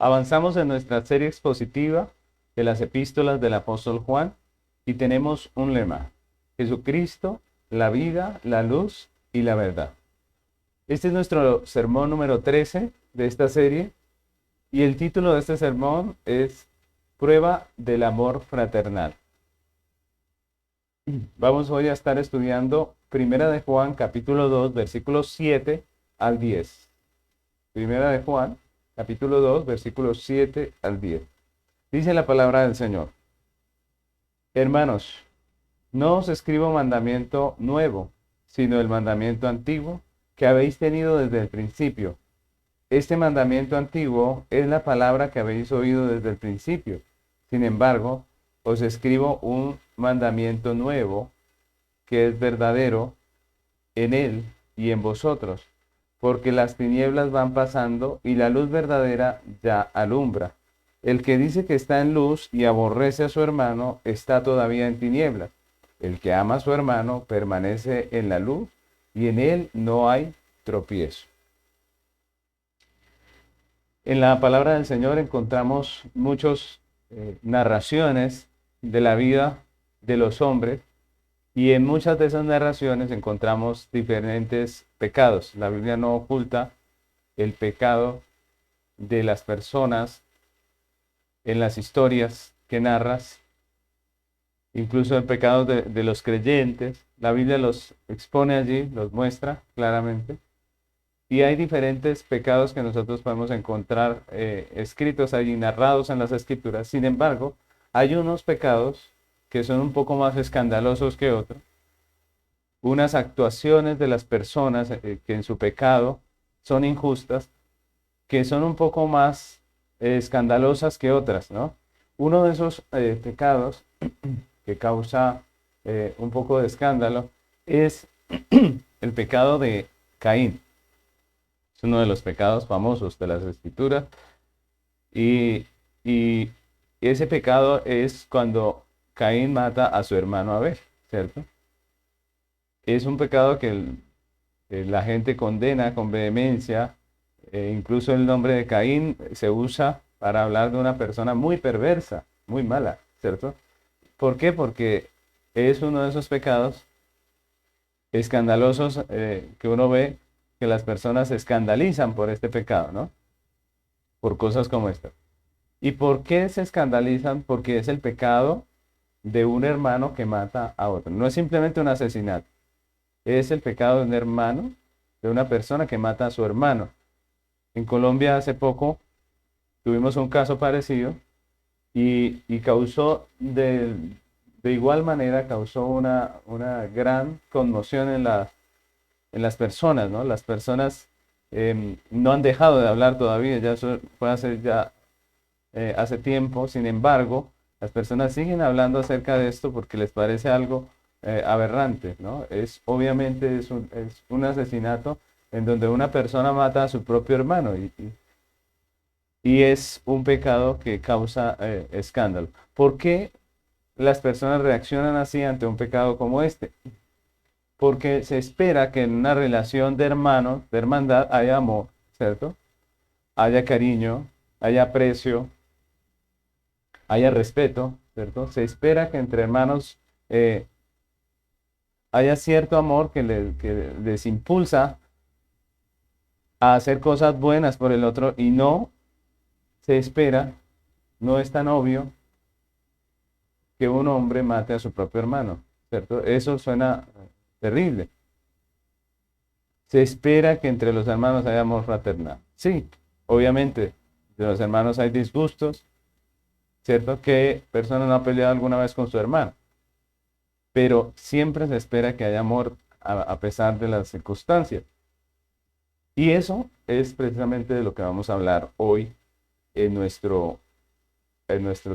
Avanzamos en nuestra serie expositiva de las epístolas del apóstol Juan y tenemos un lema: Jesucristo, la vida, la luz y la verdad. Este es nuestro sermón número 13 de esta serie y el título de este sermón es Prueba del amor fraternal. Vamos hoy a estar estudiando Primera de Juan, capítulo 2, versículos 7 al 10. Primera de Juan, capítulo 2, versículos 7 al 10. Dice la palabra del Señor: Hermanos, no os escribo mandamiento nuevo, sino el mandamiento antiguo que habéis tenido desde el principio. Este mandamiento antiguo es la palabra que habéis oído desde el principio. Sin embargo, os escribo un mandamiento nuevo, que es verdadero en él y en vosotros, porque las tinieblas van pasando y la luz verdadera ya alumbra. El que dice que está en luz y aborrece a su hermano está todavía en tinieblas. El que ama a su hermano permanece en la luz y en él no hay tropiezo. En la palabra del Señor encontramos muchas narraciones de la vida de los hombres y en muchas de esas narraciones encontramos diferentes pecados. La Biblia no oculta el pecado de las personas en las historias que narras, incluso el pecado de los creyentes. La Biblia los expone allí, los muestra claramente. Y hay diferentes pecados que nosotros podemos encontrar escritos allí, narrados en las Escrituras. Sin embargo, hay unos pecados que son un poco más escandalosos que otros. Unas actuaciones de las personas que en su pecado son injustas, que son un poco más escandalosas que otras, ¿no? Uno de esos pecados que causa un poco de escándalo es el pecado de Caín. Es uno de los pecados famosos de las Escrituras. Y ese pecado es cuando Caín mata a su hermano Abel, ¿cierto? Es un pecado que la gente condena con vehemencia. Incluso el nombre de Caín se usa para hablar de una persona muy perversa, muy mala, ¿cierto? ¿Por qué? Porque es uno de esos pecados escandalosos que uno ve que las personas se escandalizan por este pecado, ¿no? Por cosas como esta. ¿Y por qué se escandalizan? Porque es el pecado de un hermano que mata a otro. No es simplemente un asesinato. Es el pecado de un hermano, de una persona que mata a su hermano. En Colombia hace poco tuvimos un caso parecido y causó de igual manera, causó una gran conmoción en las personas, ¿no? Las personas no han dejado de hablar todavía, ya eso fue hace tiempo. Sin embargo, las personas siguen hablando acerca de esto porque les parece algo aberrante, ¿no? Obviamente es un asesinato en donde una persona mata a su propio hermano y es un pecado que causa escándalo. ¿Por qué las personas reaccionan así ante un pecado como este? Porque se espera que en una relación de hermanos, de hermandad, haya amor, ¿cierto? Haya cariño, haya aprecio, haya respeto, ¿cierto? Se espera que entre hermanos haya cierto amor que les impulsa a hacer cosas buenas por el otro y no se espera, no es tan obvio que un hombre mate a su propio hermano, ¿cierto? Eso suena terrible. Se espera que entre los hermanos haya amor fraternal. Sí, obviamente, de los hermanos hay disgustos, ¿cierto? ¿Qué persona no ha peleado alguna vez con su hermano? Pero siempre se espera que haya amor a pesar de las circunstancias. Y eso es precisamente de lo que vamos a hablar hoy en nuestro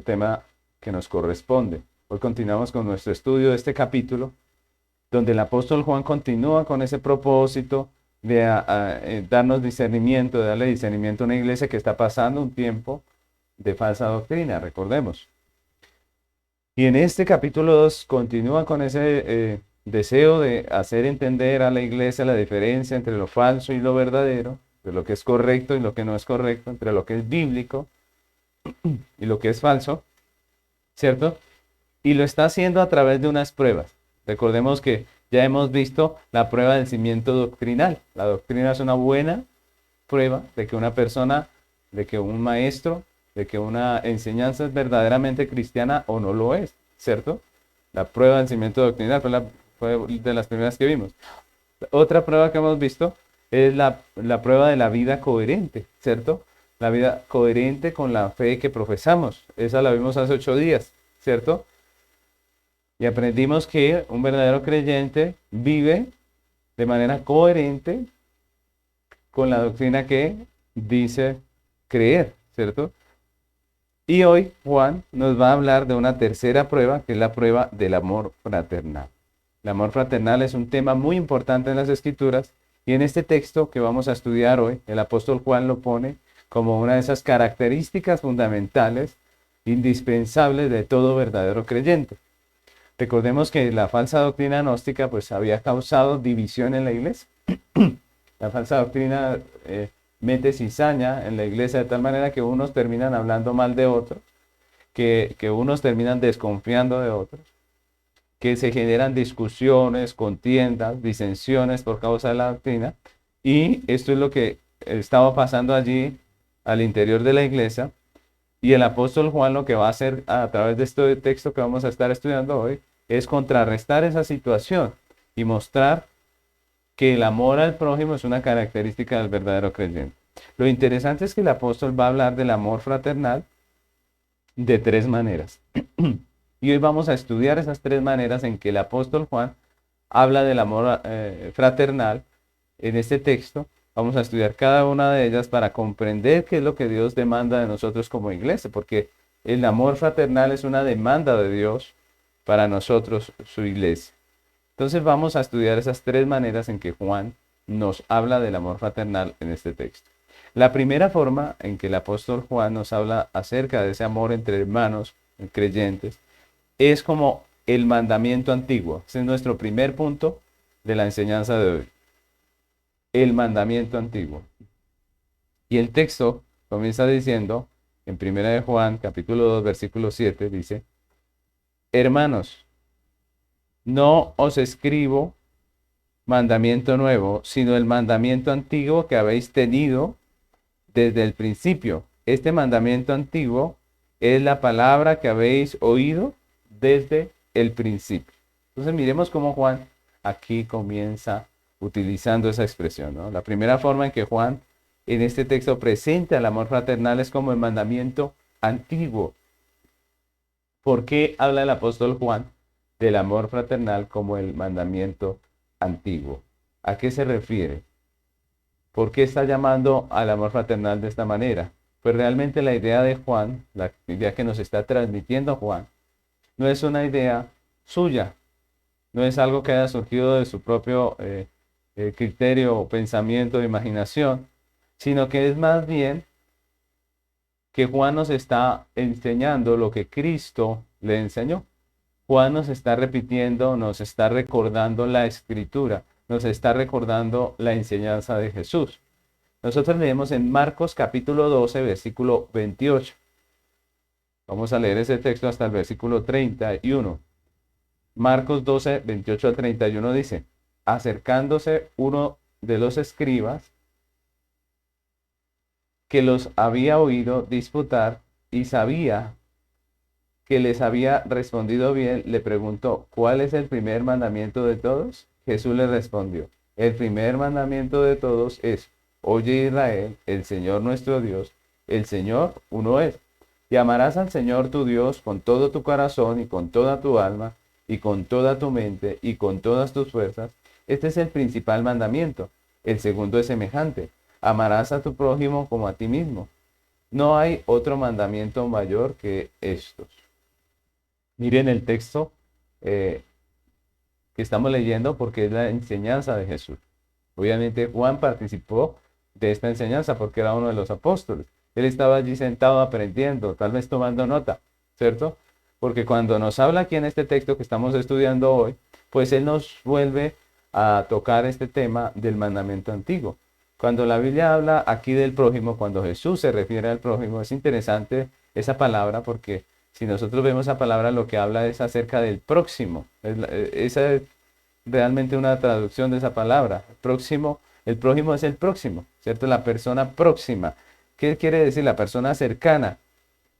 tema que nos corresponde. Hoy continuamos con nuestro estudio de este capítulo, donde el apóstol Juan continúa con ese propósito de darnos discernimiento, de darle discernimiento a una iglesia que está pasando un tiempo de falsa doctrina, recordemos. Y en este capítulo 2 continúa con ese deseo de hacer entender a la iglesia la diferencia entre lo falso y lo verdadero, entre lo que es correcto y lo que no es correcto, entre lo que es bíblico y lo que es falso, ¿cierto? Y lo está haciendo a través de unas pruebas. Recordemos que ya hemos visto la prueba del cimiento doctrinal. La doctrina es una buena prueba de que una persona, de que un maestro, de que una enseñanza es verdaderamente cristiana o no lo es, ¿cierto? La prueba del cimiento doctrinal fue de las primeras que vimos. Otra prueba que hemos visto es la prueba de la vida coherente, ¿cierto? La vida coherente con la fe que profesamos. Esa la vimos hace 8 días, ¿cierto? Y aprendimos que un verdadero creyente vive de manera coherente con la doctrina que dice creer, ¿cierto? Y hoy Juan nos va a hablar de una tercera prueba, que es la prueba del amor fraternal. El amor fraternal es un tema muy importante en las Escrituras y en este texto que vamos a estudiar hoy, el apóstol Juan lo pone como una de esas características fundamentales, indispensables de todo verdadero creyente. Recordemos que la falsa doctrina gnóstica pues había causado división en la iglesia. La falsa doctrina mete cizaña en la iglesia de tal manera que unos terminan hablando mal de otros, que unos terminan desconfiando de otros, que se generan discusiones, contiendas, disensiones por causa de la doctrina. Y esto es lo que estaba pasando allí al interior de la iglesia. Y el apóstol Juan lo que va a hacer a través de este texto que vamos a estar estudiando hoy es contrarrestar esa situación y mostrar que el amor al prójimo es una característica del verdadero creyente. Lo interesante es que el apóstol va a hablar del amor fraternal de 3 maneras. Y hoy vamos a estudiar esas 3 maneras en que el apóstol Juan habla del amor fraternal en este texto. Vamos a estudiar cada una de ellas para comprender qué es lo que Dios demanda de nosotros como iglesia, porque el amor fraternal es una demanda de Dios para nosotros, su iglesia. Entonces vamos a estudiar esas 3 maneras en que Juan nos habla del amor fraternal en este texto. La primera forma en que el apóstol Juan nos habla acerca de ese amor entre hermanos creyentes es como el mandamiento antiguo. Ese es nuestro primer punto de la enseñanza de hoy. El mandamiento antiguo. Y el texto comienza diciendo, en 1 de Juan, capítulo 2, versículo 7, dice: Hermanos, no os escribo mandamiento nuevo, sino el mandamiento antiguo que habéis tenido desde el principio. Este mandamiento antiguo es la palabra que habéis oído desde el principio. Entonces miremos cómo Juan aquí comienza utilizando esa expresión, ¿no? La primera forma en que Juan en este texto presenta el amor fraternal es como el mandamiento antiguo. ¿Por qué habla el apóstol Juan del amor fraternal como el mandamiento antiguo? ¿A qué se refiere? ¿Por qué está llamando al amor fraternal de esta manera? Pues realmente la idea de Juan, la idea que nos está transmitiendo Juan, no es una idea suya, no es algo que haya surgido de su propio criterio o pensamiento o imaginación, sino que es más bien que Juan nos está enseñando lo que Cristo le enseñó. Juan nos está repitiendo, nos está recordando la escritura, nos está recordando la enseñanza de Jesús. Nosotros leemos en Marcos capítulo 12, versículo 28. Vamos a leer ese texto hasta el versículo 31. Marcos 12, 28 al 31 dice: acercándose uno de los escribas que los había oído disputar y sabía que les había respondido bien, le preguntó: ¿cuál es el primer mandamiento de todos? Jesús le respondió: el primer mandamiento de todos es: oye Israel, el Señor nuestro Dios, el Señor uno es. Y amarás al Señor tu Dios con todo tu corazón y con toda tu alma y con toda tu mente y con todas tus fuerzas. Este es el principal mandamiento. El segundo es semejante: amarás a tu prójimo como a ti mismo. No hay otro mandamiento mayor que estos. Miren el texto que estamos leyendo, porque es la enseñanza de Jesús. Obviamente Juan participó de esta enseñanza porque era uno de los apóstoles. Él estaba allí sentado aprendiendo, tal vez tomando nota, ¿cierto? Porque cuando nos habla aquí en este texto que estamos estudiando hoy, pues Él nos vuelve a tocar este tema del mandamiento antiguo. Cuando la Biblia habla aquí del prójimo, cuando Jesús se refiere al prójimo, es interesante esa palabra, porque si nosotros vemos esa palabra, lo que habla es acerca del próximo. Esa es realmente una traducción de esa palabra. Próximo, el prójimo es el próximo, ¿cierto? La persona próxima. ¿Qué quiere decir? La persona cercana.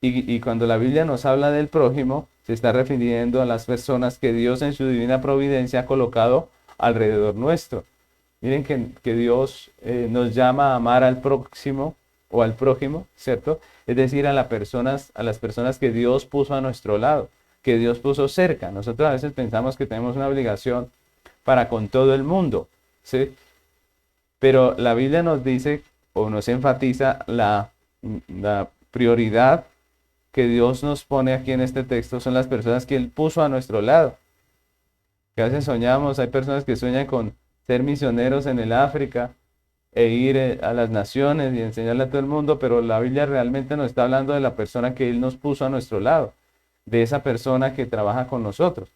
Y cuando la Biblia nos habla del prójimo, se está refiriendo a las personas que Dios en su divina providencia ha colocado alrededor nuestro. Miren que Dios nos llama a amar al próximo o al prójimo, ¿cierto? Es decir, a las personas que Dios puso a nuestro lado, que Dios puso cerca. Nosotros a veces pensamos que tenemos una obligación para con todo el mundo, ¿sí? Pero la Biblia nos dice o nos enfatiza la prioridad que Dios nos pone aquí en este texto son las personas que Él puso a nuestro lado. Que a veces soñamos, hay personas que sueñan con ser misioneros en el África e ir a las naciones y enseñarle a todo el mundo, pero la Biblia realmente nos está hablando de la persona que Él nos puso a nuestro lado, de esa persona que trabaja con nosotros,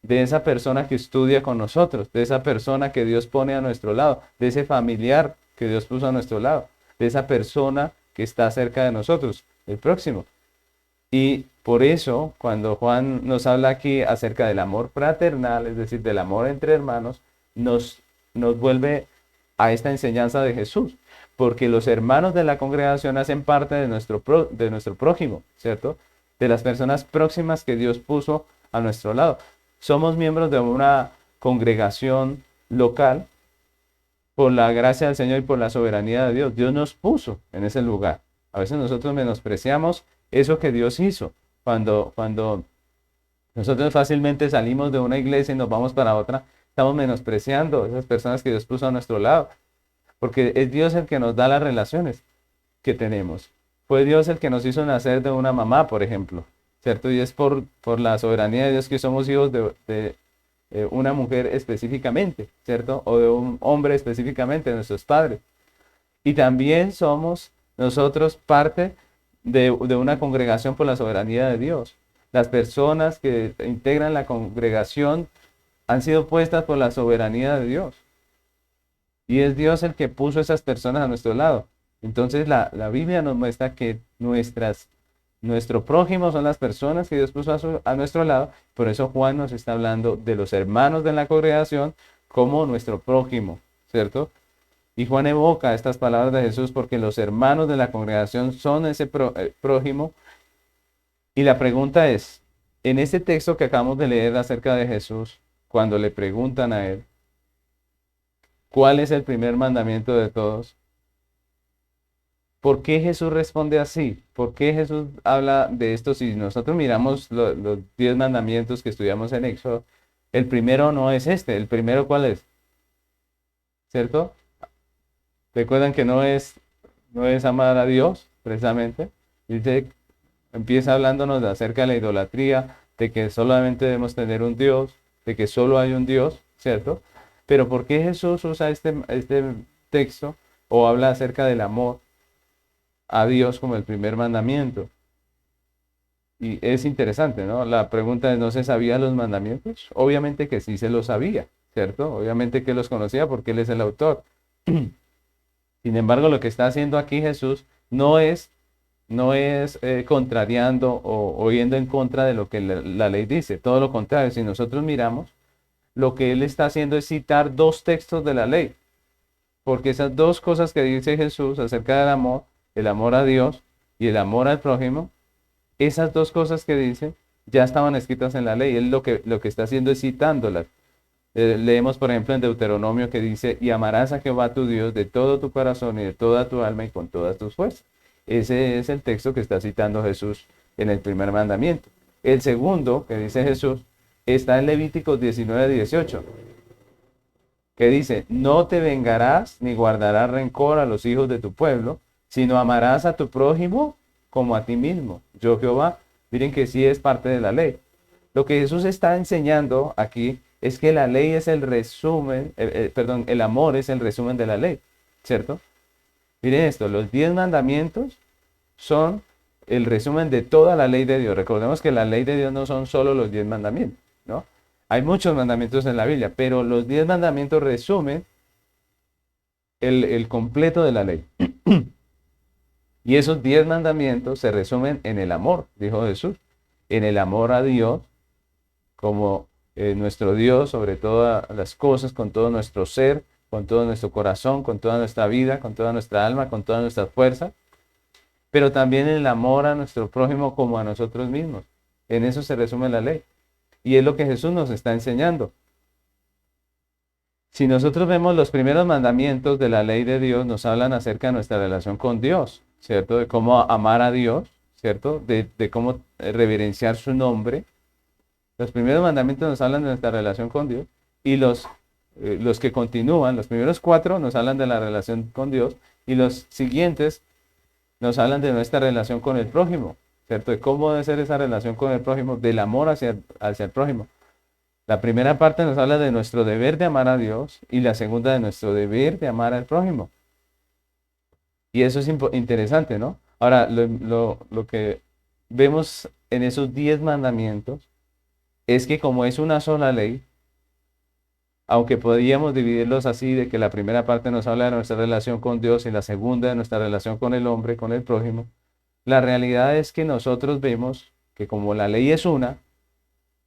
de esa persona que estudia con nosotros, de esa persona que Dios pone a nuestro lado, de ese familiar que Dios puso a nuestro lado, de esa persona que está cerca de nosotros, el próximo. Y por eso, cuando Juan nos habla aquí acerca del amor fraternal, es decir, del amor entre hermanos, nos vuelve a esta enseñanza de Jesús, porque los hermanos de la congregación hacen parte de nuestro prójimo, ¿cierto? De las personas próximas que Dios puso a nuestro lado. Somos miembros de una congregación local por la gracia del Señor y por la soberanía de Dios. Dios nos puso en ese lugar. A veces nosotros menospreciamos eso que Dios hizo. Cuando nosotros fácilmente salimos de una iglesia y nos vamos para otra, estamos menospreciando a esas personas que Dios puso a nuestro lado. Porque es Dios el que nos da las relaciones que tenemos. Fue Dios el que nos hizo nacer de una mamá, por ejemplo, ¿cierto? Y es por la soberanía de Dios que somos hijos de una mujer específicamente, ¿cierto? O de un hombre específicamente, nuestros padres. Y también somos nosotros parte de una congregación por la soberanía de Dios. Las personas que integran la congregación han sido puestas por la soberanía de Dios. Y es Dios el que puso esas personas a nuestro lado. Entonces la Biblia nos muestra que nuestro prójimo son las personas que Dios puso a nuestro lado. Por eso Juan nos está hablando de los hermanos de la congregación como nuestro prójimo, ¿cierto? Y Juan evoca estas palabras de Jesús porque los hermanos de la congregación son ese prójimo. Y la pregunta es, en este texto que acabamos de leer acerca de Jesús, cuando le preguntan a él, ¿cuál es el primer mandamiento de todos? ¿Por qué Jesús responde así? ¿Por qué Jesús habla de esto? Si nosotros miramos los 10 mandamientos que estudiamos en Éxodo, el primero no es este. ¿El primero cuál es? ¿Cierto? Recuerdan que no es amar a Dios, precisamente. Dice, empieza hablándonos acerca de la idolatría, de que solamente debemos tener un Dios, de que solo hay un Dios, ¿cierto? Pero ¿por qué Jesús usa este texto o habla acerca del amor a Dios como el primer mandamiento? Y es interesante, ¿no? La pregunta es, ¿no se sabía los mandamientos? Obviamente que sí se los sabía, ¿cierto? Obviamente que los conocía porque Él es el autor. Sin embargo, lo que está haciendo aquí Jesús no es contrariando o yendo en contra de lo que la ley dice. Todo lo contrario, si nosotros miramos, lo que Él está haciendo es citar dos textos de la ley. Porque esas dos cosas que dice Jesús acerca del amor, el amor a Dios y el amor al prójimo, esas dos cosas que dice ya estaban escritas en la ley. Él lo que está haciendo es citándolas. Leemos, por ejemplo, en Deuteronomio que dice, y amarás a Jehová tu Dios de todo tu corazón y de toda tu alma y con todas tus fuerzas. Ese es el texto que está citando Jesús en el primer mandamiento. El segundo que dice Jesús está en Levíticos 19:18, que dice, no te vengarás ni guardarás rencor a los hijos de tu pueblo, sino amarás a tu prójimo como a ti mismo. Yo Jehová, miren que sí es parte de la ley. Lo que Jesús está enseñando aquí es que la ley es el resumen, perdón, el amor es el resumen de la ley, ¿cierto? Miren esto, los 10 mandamientos son el resumen de toda la ley de Dios. Recordemos que la ley de Dios no son solo los 10 mandamientos, ¿no? Hay muchos mandamientos en la Biblia, pero los 10 mandamientos resumen el completo de la ley. Y esos 10 mandamientos se resumen en el amor, dijo Jesús, en el amor a Dios como nuestro Dios sobre todas las cosas, con todo nuestro ser, con todo nuestro corazón, con toda nuestra vida, con toda nuestra alma, con toda nuestra fuerza, pero también en el amor a nuestro prójimo como a nosotros mismos. En eso se resume la ley. Y es lo que Jesús nos está enseñando. Si nosotros vemos los primeros mandamientos de la ley de Dios, nos hablan acerca de nuestra relación con Dios, ¿cierto? De cómo amar a Dios, ¿cierto? De cómo reverenciar su nombre. Los primeros mandamientos nos hablan de nuestra relación con Dios y los que continúan, los primeros 4 nos hablan de la relación con Dios y los siguientes nos hablan de nuestra relación con el prójimo, ¿cierto? De cómo debe ser esa relación con el prójimo, del amor hacia el prójimo. La primera parte nos habla de nuestro deber de amar a Dios y la segunda de nuestro deber de amar al prójimo. Y eso es interesante, ¿no? Ahora, lo que vemos en esos 10 mandamientos es que como es una sola ley, aunque podríamos dividirlos así, de que la primera parte nos habla de nuestra relación con Dios y la segunda de nuestra relación con el hombre, con el prójimo, la realidad es que nosotros vemos que como la ley es una,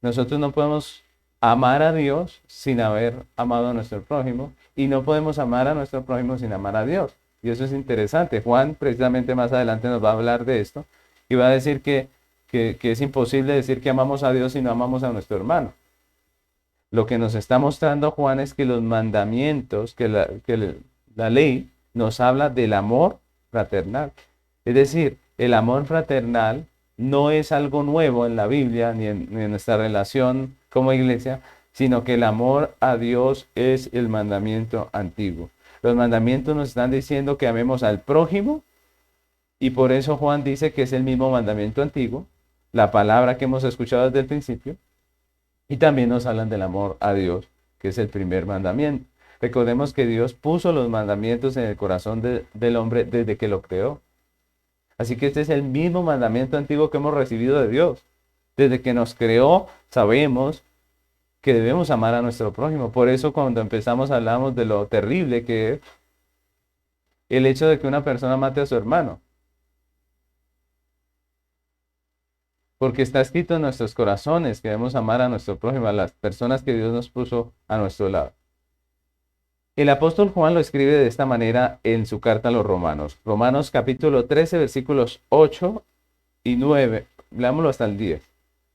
nosotros no podemos amar a Dios sin haber amado a nuestro prójimo y no podemos amar a nuestro prójimo sin amar a Dios. Y eso es interesante. Juan precisamente más adelante nos va a hablar de esto y va a decir que es imposible decir que amamos a Dios si no amamos a nuestro hermano. Lo que nos está mostrando Juan es que los mandamientos, que la ley nos habla del amor fraternal. Es decir, el amor fraternal no es algo nuevo en la Biblia ni en nuestra relación como iglesia, sino que el amor a Dios es el mandamiento antiguo. Los mandamientos nos están diciendo que amemos al prójimo y por eso Juan dice que es el mismo mandamiento antiguo, la palabra que hemos escuchado desde el principio, y también nos hablan del amor a Dios, que es el primer mandamiento. Recordemos que Dios puso los mandamientos en el corazón del hombre desde que lo creó. Así que este es el mismo mandamiento antiguo que hemos recibido de Dios. Desde que nos creó, sabemos que debemos amar a nuestro prójimo. Por eso cuando empezamos hablamos de lo terrible que es el hecho de que una persona mate a su hermano. Porque está escrito en nuestros corazones que debemos amar a nuestro prójimo, a las personas que Dios nos puso a nuestro lado. El apóstol Juan lo escribe de esta manera en su carta a los Romanos. Romanos capítulo 13, versículos 8 y 9. Leámoslo hasta el 10.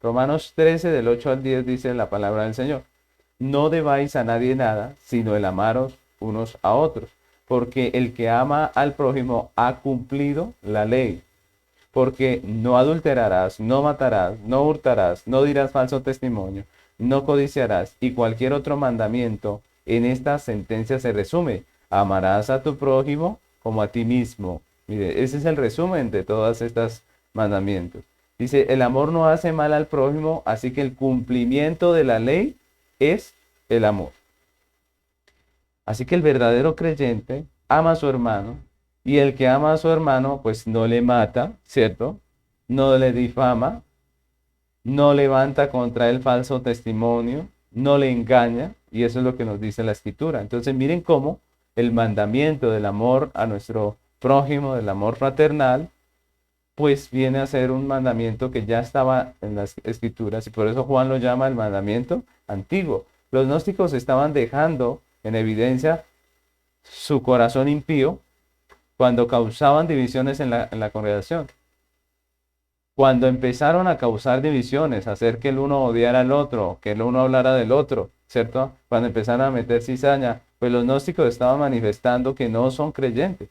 Romanos 13, del 8 al 10 dice la palabra del Señor. No debáis a nadie nada, sino el amaros unos a otros. Porque el que ama al prójimo ha cumplido la ley. Porque no adulterarás, no matarás, no hurtarás, no dirás falso testimonio, no codiciarás y cualquier otro mandamiento en esta sentencia se resume. Amarás a tu prójimo como a ti mismo. Mire, ese es el resumen de todos estos mandamientos. Dice, el amor no hace mal al prójimo, así que el cumplimiento de la ley es el amor. Así que el verdadero creyente ama a su hermano y el que ama a su hermano pues no le mata, ¿cierto? No le difama, no levanta contra él falso testimonio, no le engaña y eso es lo que nos dice la Escritura. Entonces miren cómo el mandamiento del amor a nuestro prójimo, del amor fraternal, pues viene a ser un mandamiento que ya estaba en las Escrituras y por eso Juan lo llama el mandamiento antiguo. Los gnósticos estaban dejando en evidencia su corazón impío cuando causaban divisiones en la congregación. Cuando empezaron a causar divisiones, hacer que el uno odiara al otro, que el uno hablara del otro, ¿cierto? Cuando empezaron a meter cizaña, pues los gnósticos estaban manifestando que no son creyentes,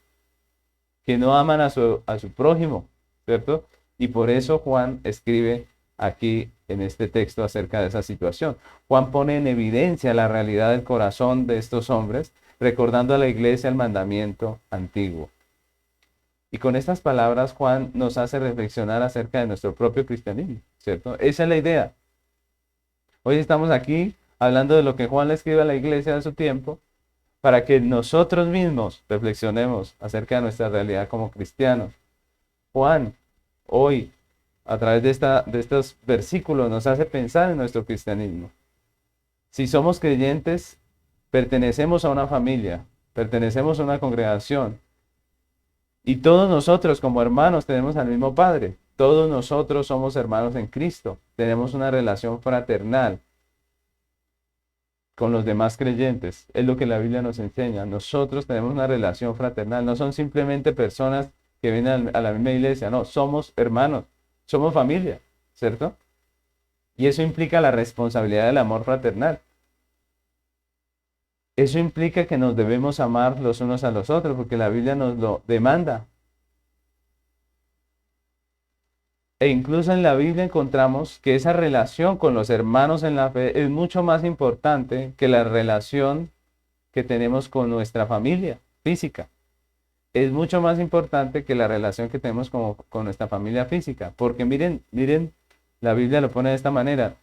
que no aman a su prójimo, ¿cierto? Y por eso Juan escribe aquí en este texto acerca de esa situación. Juan pone en evidencia la realidad del corazón de estos hombres, recordando a la iglesia el mandamiento antiguo. Y con estas palabras Juan nos hace reflexionar acerca de nuestro propio cristianismo, ¿cierto? Esa es la idea. Hoy estamos aquí hablando de lo que Juan le escribe a la iglesia de su tiempo, para que nosotros mismos reflexionemos acerca de nuestra realidad como cristianos. Juan, hoy, a través de estos versículos, nos hace pensar en nuestro cristianismo. Si somos creyentes, pertenecemos a una familia, pertenecemos a una congregación, Y todos nosotros como hermanos tenemos al mismo Padre. Todos nosotros somos hermanos en Cristo. Tenemos una relación fraternal con los demás creyentes. Es lo que la Biblia nos enseña. Nosotros tenemos una relación fraternal. No son simplemente personas que vienen a la misma iglesia. No, somos hermanos. Somos familia, ¿cierto? Y eso implica la responsabilidad del amor fraternal. Eso implica que nos debemos amar los unos a los otros, porque la Biblia nos lo demanda. E incluso en la Biblia encontramos que esa relación con los hermanos en la fe es mucho más importante que la relación que tenemos con nuestra familia física. Es mucho más importante que la relación que tenemos con nuestra familia física. Porque miren, la Biblia lo pone de esta manera.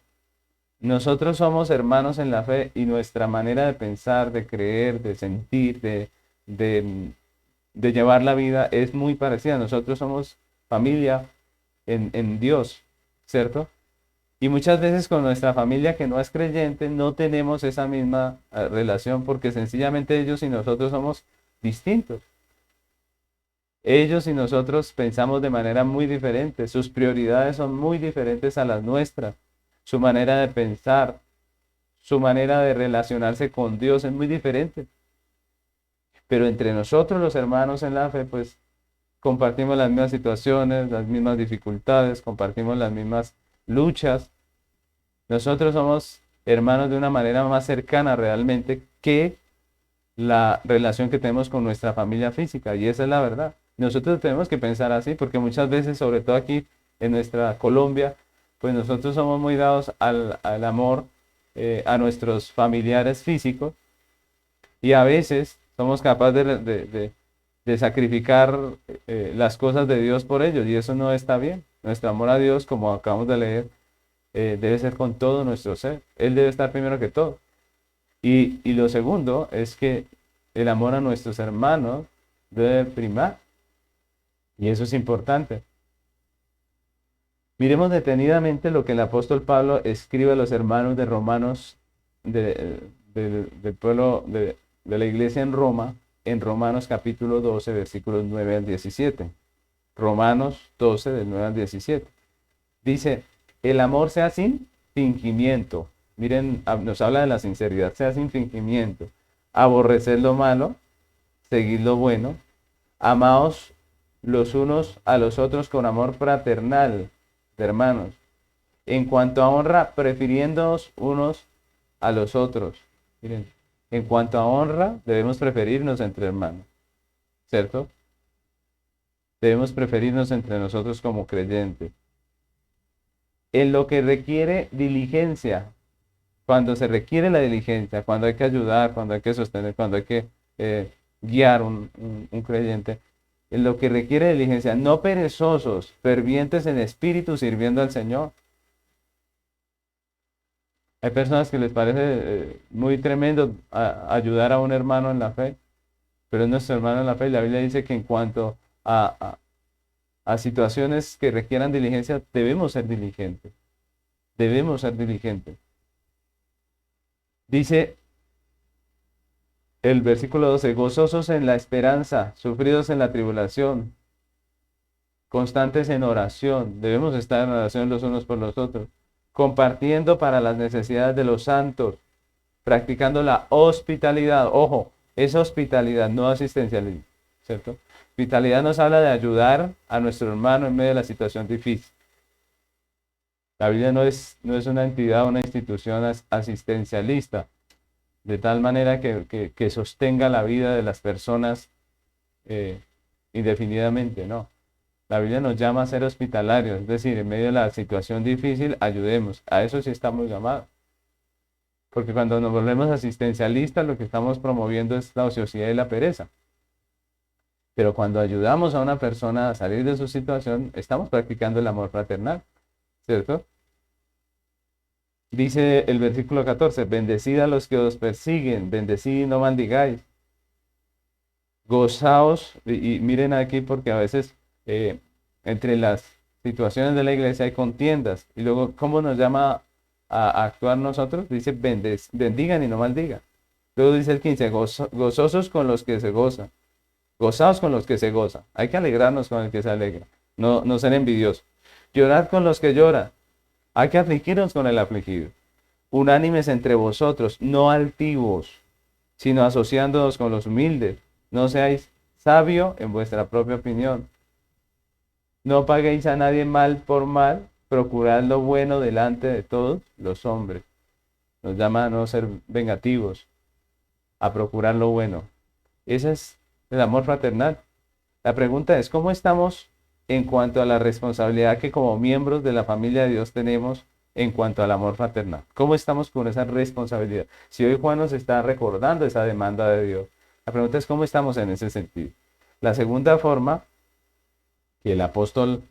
Nosotros somos hermanos en la fe y nuestra manera de pensar, de creer, de sentir, de, de llevar la vida es muy parecida. Nosotros somos familia en Dios, ¿cierto? Y muchas veces con nuestra familia que no es creyente no tenemos esa misma relación porque sencillamente ellos y nosotros somos distintos. Ellos y nosotros pensamos de manera muy diferente, sus prioridades son muy diferentes a las nuestras, su manera de pensar, su manera de relacionarse con Dios es muy diferente. Pero entre nosotros los hermanos en la fe, pues compartimos las mismas situaciones, las mismas dificultades, compartimos las mismas luchas. Nosotros somos hermanos de una manera más cercana realmente que la relación que tenemos con nuestra familia física, y esa es la verdad. Nosotros tenemos que pensar así, porque muchas veces, sobre todo aquí en nuestra Colombia, pues nosotros somos muy dados al amor a nuestros familiares físicos, y a veces somos capaces de sacrificar las cosas de Dios por ellos, y eso no está bien. Nuestro amor a Dios, como acabamos de leer, debe ser con todo nuestro ser. Él debe estar primero que todo. Y lo segundo es que el amor a nuestros hermanos debe primar. Y eso es importante. Miremos detenidamente lo que el apóstol Pablo escribe a los hermanos de Romanos, del pueblo de la iglesia en Romanos capítulo 12, versículos 9 al 17. Romanos 12, del 9 al 17. Dice, el amor sea sin fingimiento. Miren, nos habla de la sinceridad, sea sin fingimiento. Aborrecer lo malo, seguir lo bueno. Amaos los unos a los otros con amor fraternal, de hermanos. En cuanto a honra, prefiriéndonos unos a los otros. Miren, en cuanto a honra, debemos preferirnos entre hermanos, ¿cierto? Debemos preferirnos entre nosotros como creyentes. En lo que requiere diligencia, cuando se requiere la diligencia, cuando hay que ayudar, cuando hay que sostener, cuando hay que guiar un creyente, en lo que requiere diligencia, no perezosos, fervientes en espíritu, sirviendo al Señor. Hay personas que les parece muy tremendo ayudar a un hermano en la fe, pero es nuestro hermano en la fe. Y la Biblia dice que en cuanto a situaciones que requieran diligencia, debemos ser diligentes. Debemos ser diligentes. Dice el versículo 12, gozosos en la esperanza, sufridos en la tribulación, constantes en oración. Debemos estar en oración los unos por los otros, compartiendo para las necesidades de los santos, practicando la hospitalidad. Ojo, es hospitalidad, no asistencialismo, ¿cierto? Hospitalidad nos habla de ayudar a nuestro hermano en medio de la situación difícil. La Biblia no es una entidad, una institución asistencialista, de tal manera que sostenga la vida de las personas indefinidamente, no. La Biblia nos llama a ser hospitalarios, es decir, en medio de la situación difícil, ayudemos. A eso sí estamos llamados. Porque cuando nos volvemos asistencialistas, lo que estamos promoviendo es la ociosidad y la pereza. Pero cuando ayudamos a una persona a salir de su situación, estamos practicando el amor fraternal, ¿cierto? Dice el versículo 14, bendecid a los que os persiguen, bendecid y no maldigáis. Gozaos, y miren aquí porque a veces entre las situaciones de la iglesia hay contiendas. Y luego, ¿cómo nos llama a actuar nosotros? Dice, bendigan y no maldigan. Luego dice el 15, gozosos con los que se gozan. Gozaos con los que se gozan. Hay que alegrarnos con el que se alegra. No ser envidiosos. Llorad con los que lloran. Hay que afligirnos con el afligido. Unánimes entre vosotros, no altivos, sino asociándonos con los humildes. No seáis sabio en vuestra propia opinión. No paguéis a nadie mal por mal, procurad lo bueno delante de todos los hombres. Nos llama a no ser vengativos, a procurar lo bueno. Ese es el amor fraternal. La pregunta es, ¿cómo estamos en cuanto a la responsabilidad que como miembros de la familia de Dios tenemos en cuanto al amor fraternal? ¿Cómo estamos con esa responsabilidad? Si hoy Juan nos está recordando esa demanda de Dios, la pregunta es, ¿cómo estamos en ese sentido? La segunda forma que el apóstol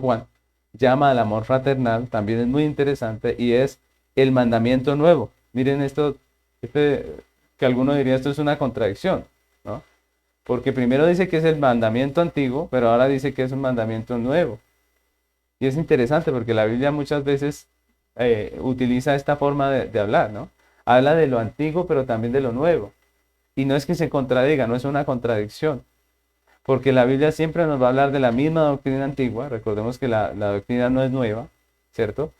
Juan llama al amor fraternal también es muy interesante y es el mandamiento nuevo. Miren esto, que alguno diría esto es una contradicción, ¿no? Porque primero dice que es el mandamiento antiguo, pero ahora dice que es un mandamiento nuevo. Y es interesante porque la Biblia muchas veces utiliza esta forma de hablar, ¿no? Habla de lo antiguo, pero también de lo nuevo. Y no es que se contradiga, no es una contradicción. Porque la Biblia siempre nos va a hablar de la misma doctrina antigua. Recordemos que la doctrina no es nueva, ¿cierto?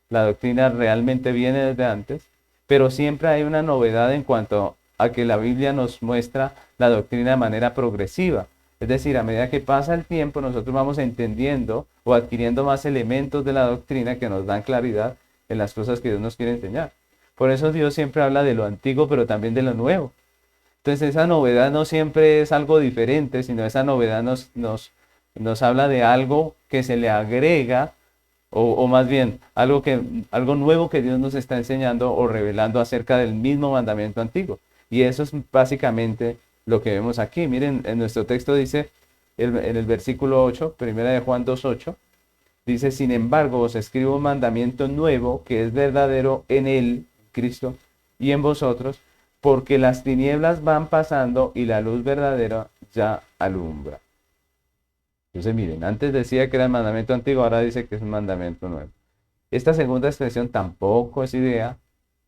La doctrina realmente viene desde antes, pero siempre hay una novedad en cuanto a que la Biblia nos muestra la doctrina de manera progresiva. Es decir, a medida que pasa el tiempo, nosotros vamos entendiendo o adquiriendo más elementos de la doctrina que nos dan claridad en las cosas que Dios nos quiere enseñar. Por eso Dios siempre habla de lo antiguo, pero también de lo nuevo. Entonces esa novedad no siempre es algo diferente, sino esa novedad nos habla de algo que se le agrega, o más bien algo nuevo que Dios nos está enseñando o revelando acerca del mismo mandamiento antiguo. Y eso es básicamente lo que vemos aquí. Miren, en nuestro texto dice, en el versículo 8, primera de Juan 2:8, dice, sin embargo, os escribo un mandamiento nuevo que es verdadero en él, Cristo, y en vosotros, porque las tinieblas van pasando y la luz verdadera ya alumbra. Entonces miren, antes decía que era el mandamiento antiguo, ahora dice que es un mandamiento nuevo. Esta segunda expresión tampoco es idea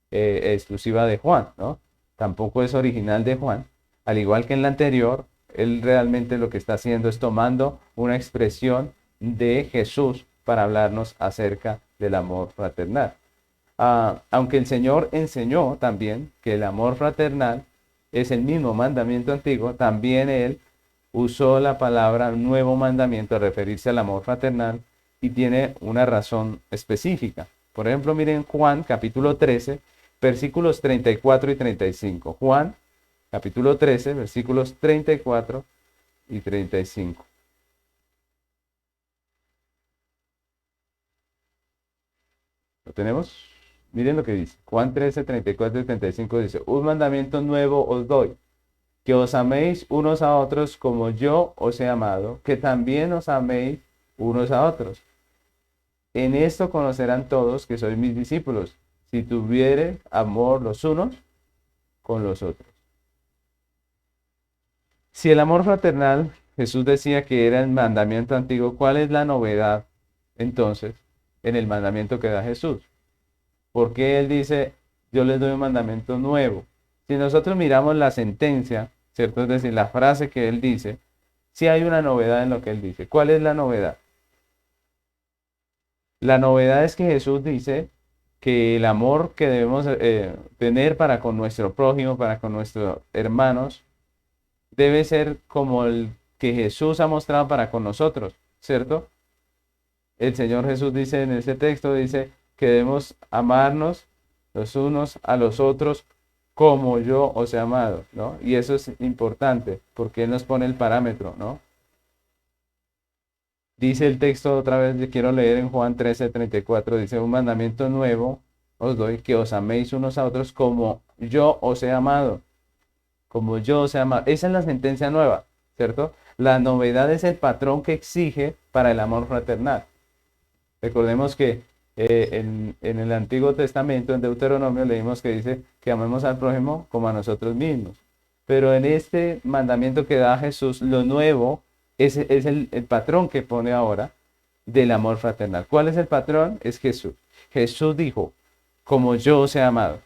exclusiva de Juan, ¿no? Tampoco es original de Juan. Al igual que en la anterior, él realmente lo que está haciendo es tomando una expresión de Jesús para hablarnos acerca del amor fraternal. Aunque el Señor enseñó también que el amor fraternal es el mismo mandamiento antiguo, también Él usó la palabra nuevo mandamiento a referirse al amor fraternal y tiene una razón específica. Por ejemplo, miren Juan capítulo 13, versículos 34 y 35. Juan capítulo 13, versículos 34 y 35. ¿Lo tenemos? Miren lo que dice. Juan 13, 34 y 35 dice, un mandamiento nuevo os doy, que os améis unos a otros como yo os he amado, que también os améis unos a otros. En esto conocerán todos que sois mis discípulos, si tuviereis amor los unos con los otros. Si el amor fraternal, Jesús decía que era el mandamiento antiguo, ¿cuál es la novedad entonces en el mandamiento que da Jesús? ¿Por qué Él dice, yo les doy un mandamiento nuevo? Si nosotros miramos la sentencia, ¿cierto? Es decir, la frase que Él dice, sí hay una novedad en lo que Él dice. ¿Cuál es la novedad? La novedad es que Jesús dice que el amor que debemos tener para con nuestro prójimo, para con nuestros hermanos, debe ser como el que Jesús ha mostrado para con nosotros, ¿cierto? El Señor Jesús dice en ese texto, dice que debemos amarnos los unos a los otros como yo os he amado, ¿no? Y eso es importante porque Él nos pone el parámetro, ¿no? Dice el texto otra vez, le quiero leer en Juan 13, 34, dice, un mandamiento nuevo os doy, que os améis unos a otros como yo os he amado, como yo os he amado. Esa es la sentencia nueva, ¿cierto? La novedad es el patrón que exige para el amor fraternal. Recordemos que en el Antiguo Testamento, en Deuteronomio, leímos que dice que amemos al prójimo como a nosotros mismos. Pero en este mandamiento que da Jesús, lo nuevo es el patrón que pone ahora del amor fraternal. ¿Cuál es el patrón? Es Jesús. Jesús dijo, como yo os he amado.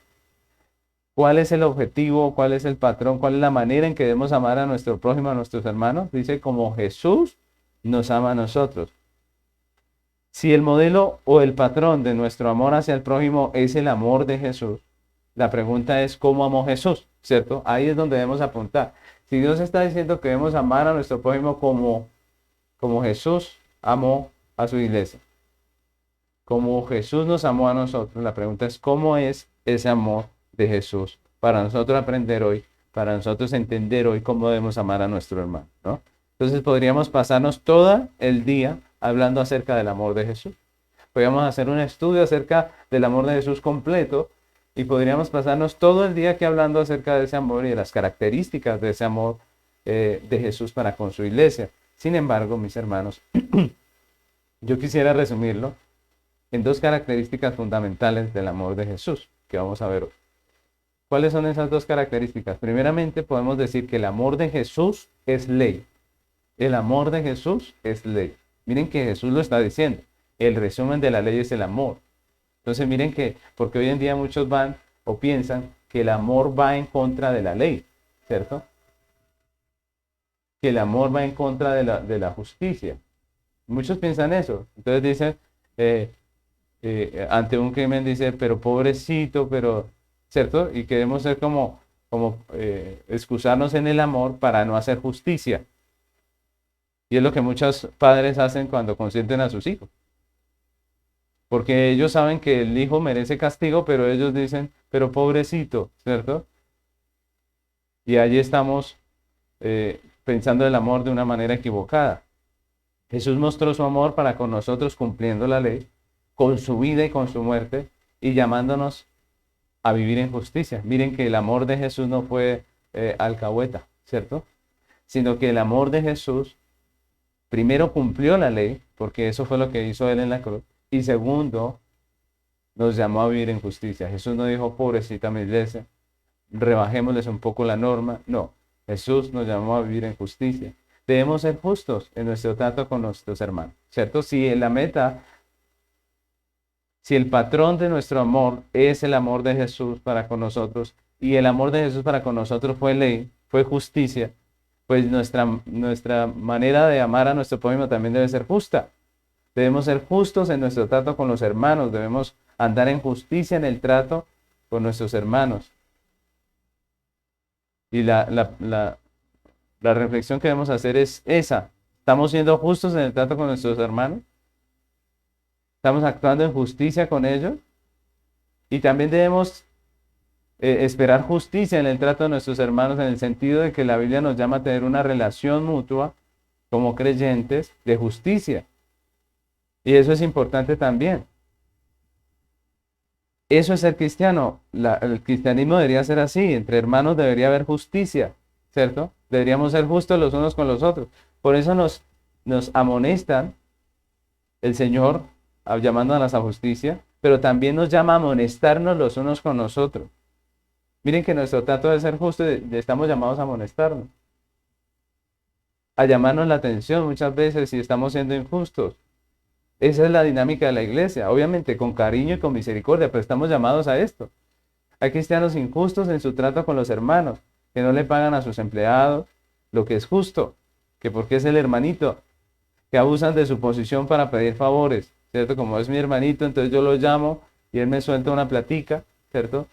¿Cuál es el objetivo? ¿Cuál es el patrón? ¿Cuál es la manera en que debemos amar a nuestro prójimo, a nuestros hermanos? Dice, como Jesús nos ama a nosotros. Si el modelo o el patrón de nuestro amor hacia el prójimo es el amor de Jesús, la pregunta es, ¿cómo amó Jesús? ¿Cierto? Ahí es donde debemos apuntar. Si Dios está diciendo que debemos amar a nuestro prójimo como Jesús amó a su iglesia, como Jesús nos amó a nosotros, la pregunta es, ¿cómo es ese amor de Jesús para nosotros aprender hoy, para nosotros entender hoy cómo debemos amar a nuestro hermano, ¿no? Entonces podríamos pasarnos todo el día hablando acerca del amor de Jesús. Podríamos hacer un estudio acerca del amor de Jesús completo y podríamos pasarnos todo el día aquí hablando acerca de ese amor y de las características de ese amor de Jesús para con su iglesia. Sin embargo, mis hermanos, yo quisiera resumirlo en dos características fundamentales del amor de Jesús que vamos a ver hoy. ¿Cuáles son esas dos características? Primeramente, podemos decir que el amor de Jesús es ley. El amor de Jesús es ley. Miren que Jesús lo está diciendo. El resumen de la ley es el amor. Entonces miren que, porque hoy en día muchos van o piensan que el amor va en contra de la ley, ¿cierto? Que el amor va en contra de la justicia. Muchos piensan eso. Entonces dicen, ante un crimen dice, pero pobrecito, pero, ¿cierto? Y queremos ser como excusarnos en el amor para no hacer justicia. Y es lo que muchos padres hacen cuando consienten a sus hijos. Porque ellos saben que el hijo merece castigo, pero ellos dicen, pero pobrecito, ¿cierto? Y allí estamos pensando el amor de una manera equivocada. Jesús mostró su amor para con nosotros cumpliendo la ley, con su vida y con su muerte, y llamándonos a vivir en justicia. Miren que el amor de Jesús no fue alcahueta, ¿cierto? Sino que el amor de Jesús primero cumplió la ley, porque eso fue lo que hizo él en la cruz, y segundo, nos llamó a vivir en justicia. Jesús no dijo, pobrecita mi iglesia, rebajémosles un poco la norma. No, Jesús nos llamó a vivir en justicia. Debemos ser justos en nuestro trato con nuestros hermanos, ¿cierto? Si la meta, si el patrón de nuestro amor es el amor de Jesús para con nosotros, y el amor de Jesús para con nosotros fue ley, fue justicia, pues nuestra manera de amar a nuestro prójimo también debe ser justa. Debemos ser justos en nuestro trato con los hermanos, debemos andar en justicia en el trato con nuestros hermanos. Y la reflexión que debemos hacer es esa. ¿Estamos siendo justos en el trato con nuestros hermanos? ¿Estamos actuando en justicia con ellos? Y también debemos esperar justicia en el trato de nuestros hermanos, en el sentido de que la Biblia nos llama a tener una relación mutua como creyentes de justicia. Y eso es importante también. Eso es ser cristiano. El cristianismo debería ser así. Entre hermanos debería haber justicia, ¿cierto? Deberíamos ser justos los unos con los otros. Por eso nos amonestan el Señor llamándonos a justicia, pero también nos llama a amonestarnos los unos con los otros. Miren que nuestro trato de ser justo, estamos llamados a amonestarnos, a llamarnos la atención muchas veces si estamos siendo injustos. Esa es la dinámica de la iglesia, obviamente con cariño y con misericordia, pero estamos llamados a esto. Hay cristianos injustos en su trato con los hermanos, que no le pagan a sus empleados lo que es justo, que porque es el hermanito, que abusan de su posición para pedir favores, ¿cierto? Como es mi hermanito, entonces yo lo llamo y él me suelta una platica, ¿cierto?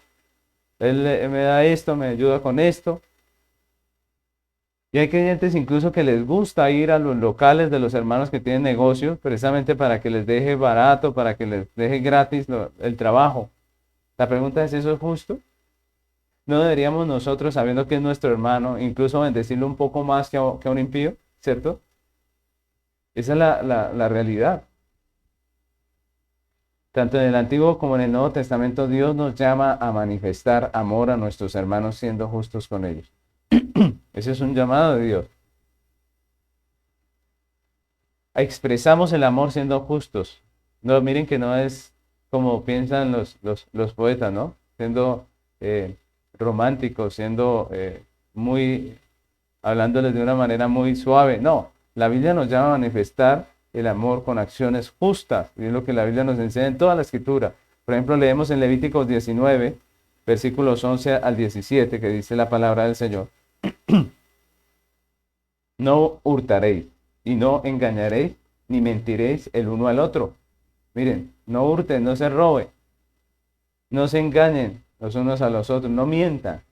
Él me da esto, me ayuda con esto. Y hay creyentes incluso que les gusta ir a los locales de los hermanos que tienen negocios, precisamente para que les deje barato, para que les deje gratis el trabajo. La pregunta es, ¿eso es justo? ¿No deberíamos nosotros, sabiendo que es nuestro hermano, incluso bendecirlo un poco más que a un impío? ¿Cierto? Esa es la realidad. Tanto en el Antiguo como en el Nuevo Testamento, Dios nos llama a manifestar amor a nuestros hermanos siendo justos con ellos. Ese es un llamado de Dios. Expresamos el amor siendo justos. No, miren que no es como piensan los poetas, ¿no? Siendo románticos, siendo hablándoles de una manera muy suave. No, la Biblia nos llama a manifestar el amor con acciones justas. Y es lo que la Biblia nos enseña en toda la Escritura. Por ejemplo, leemos en Levíticos 19, versículos 11 al 17, que dice la palabra del Señor. No hurtaréis, y no engañaréis, ni mentiréis el uno al otro. Miren, no hurten, no se roben, no se engañen los unos a los otros, no mientan.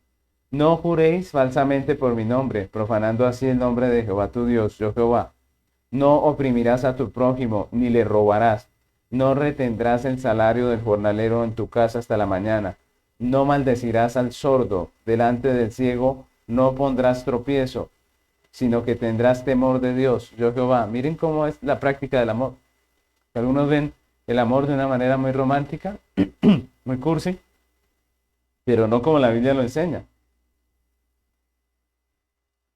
No juréis falsamente por mi nombre, profanando así el nombre de Jehová tu Dios, yo Jehová. No oprimirás a tu prójimo, ni le robarás. No retendrás el salario del jornalero en tu casa hasta la mañana. No maldecirás al sordo, delante del ciego no pondrás tropiezo, sino que tendrás temor de Dios, yo Jehová. Miren cómo es la práctica del amor. Algunos ven el amor de una manera muy romántica, muy cursi, pero no como la Biblia lo enseña.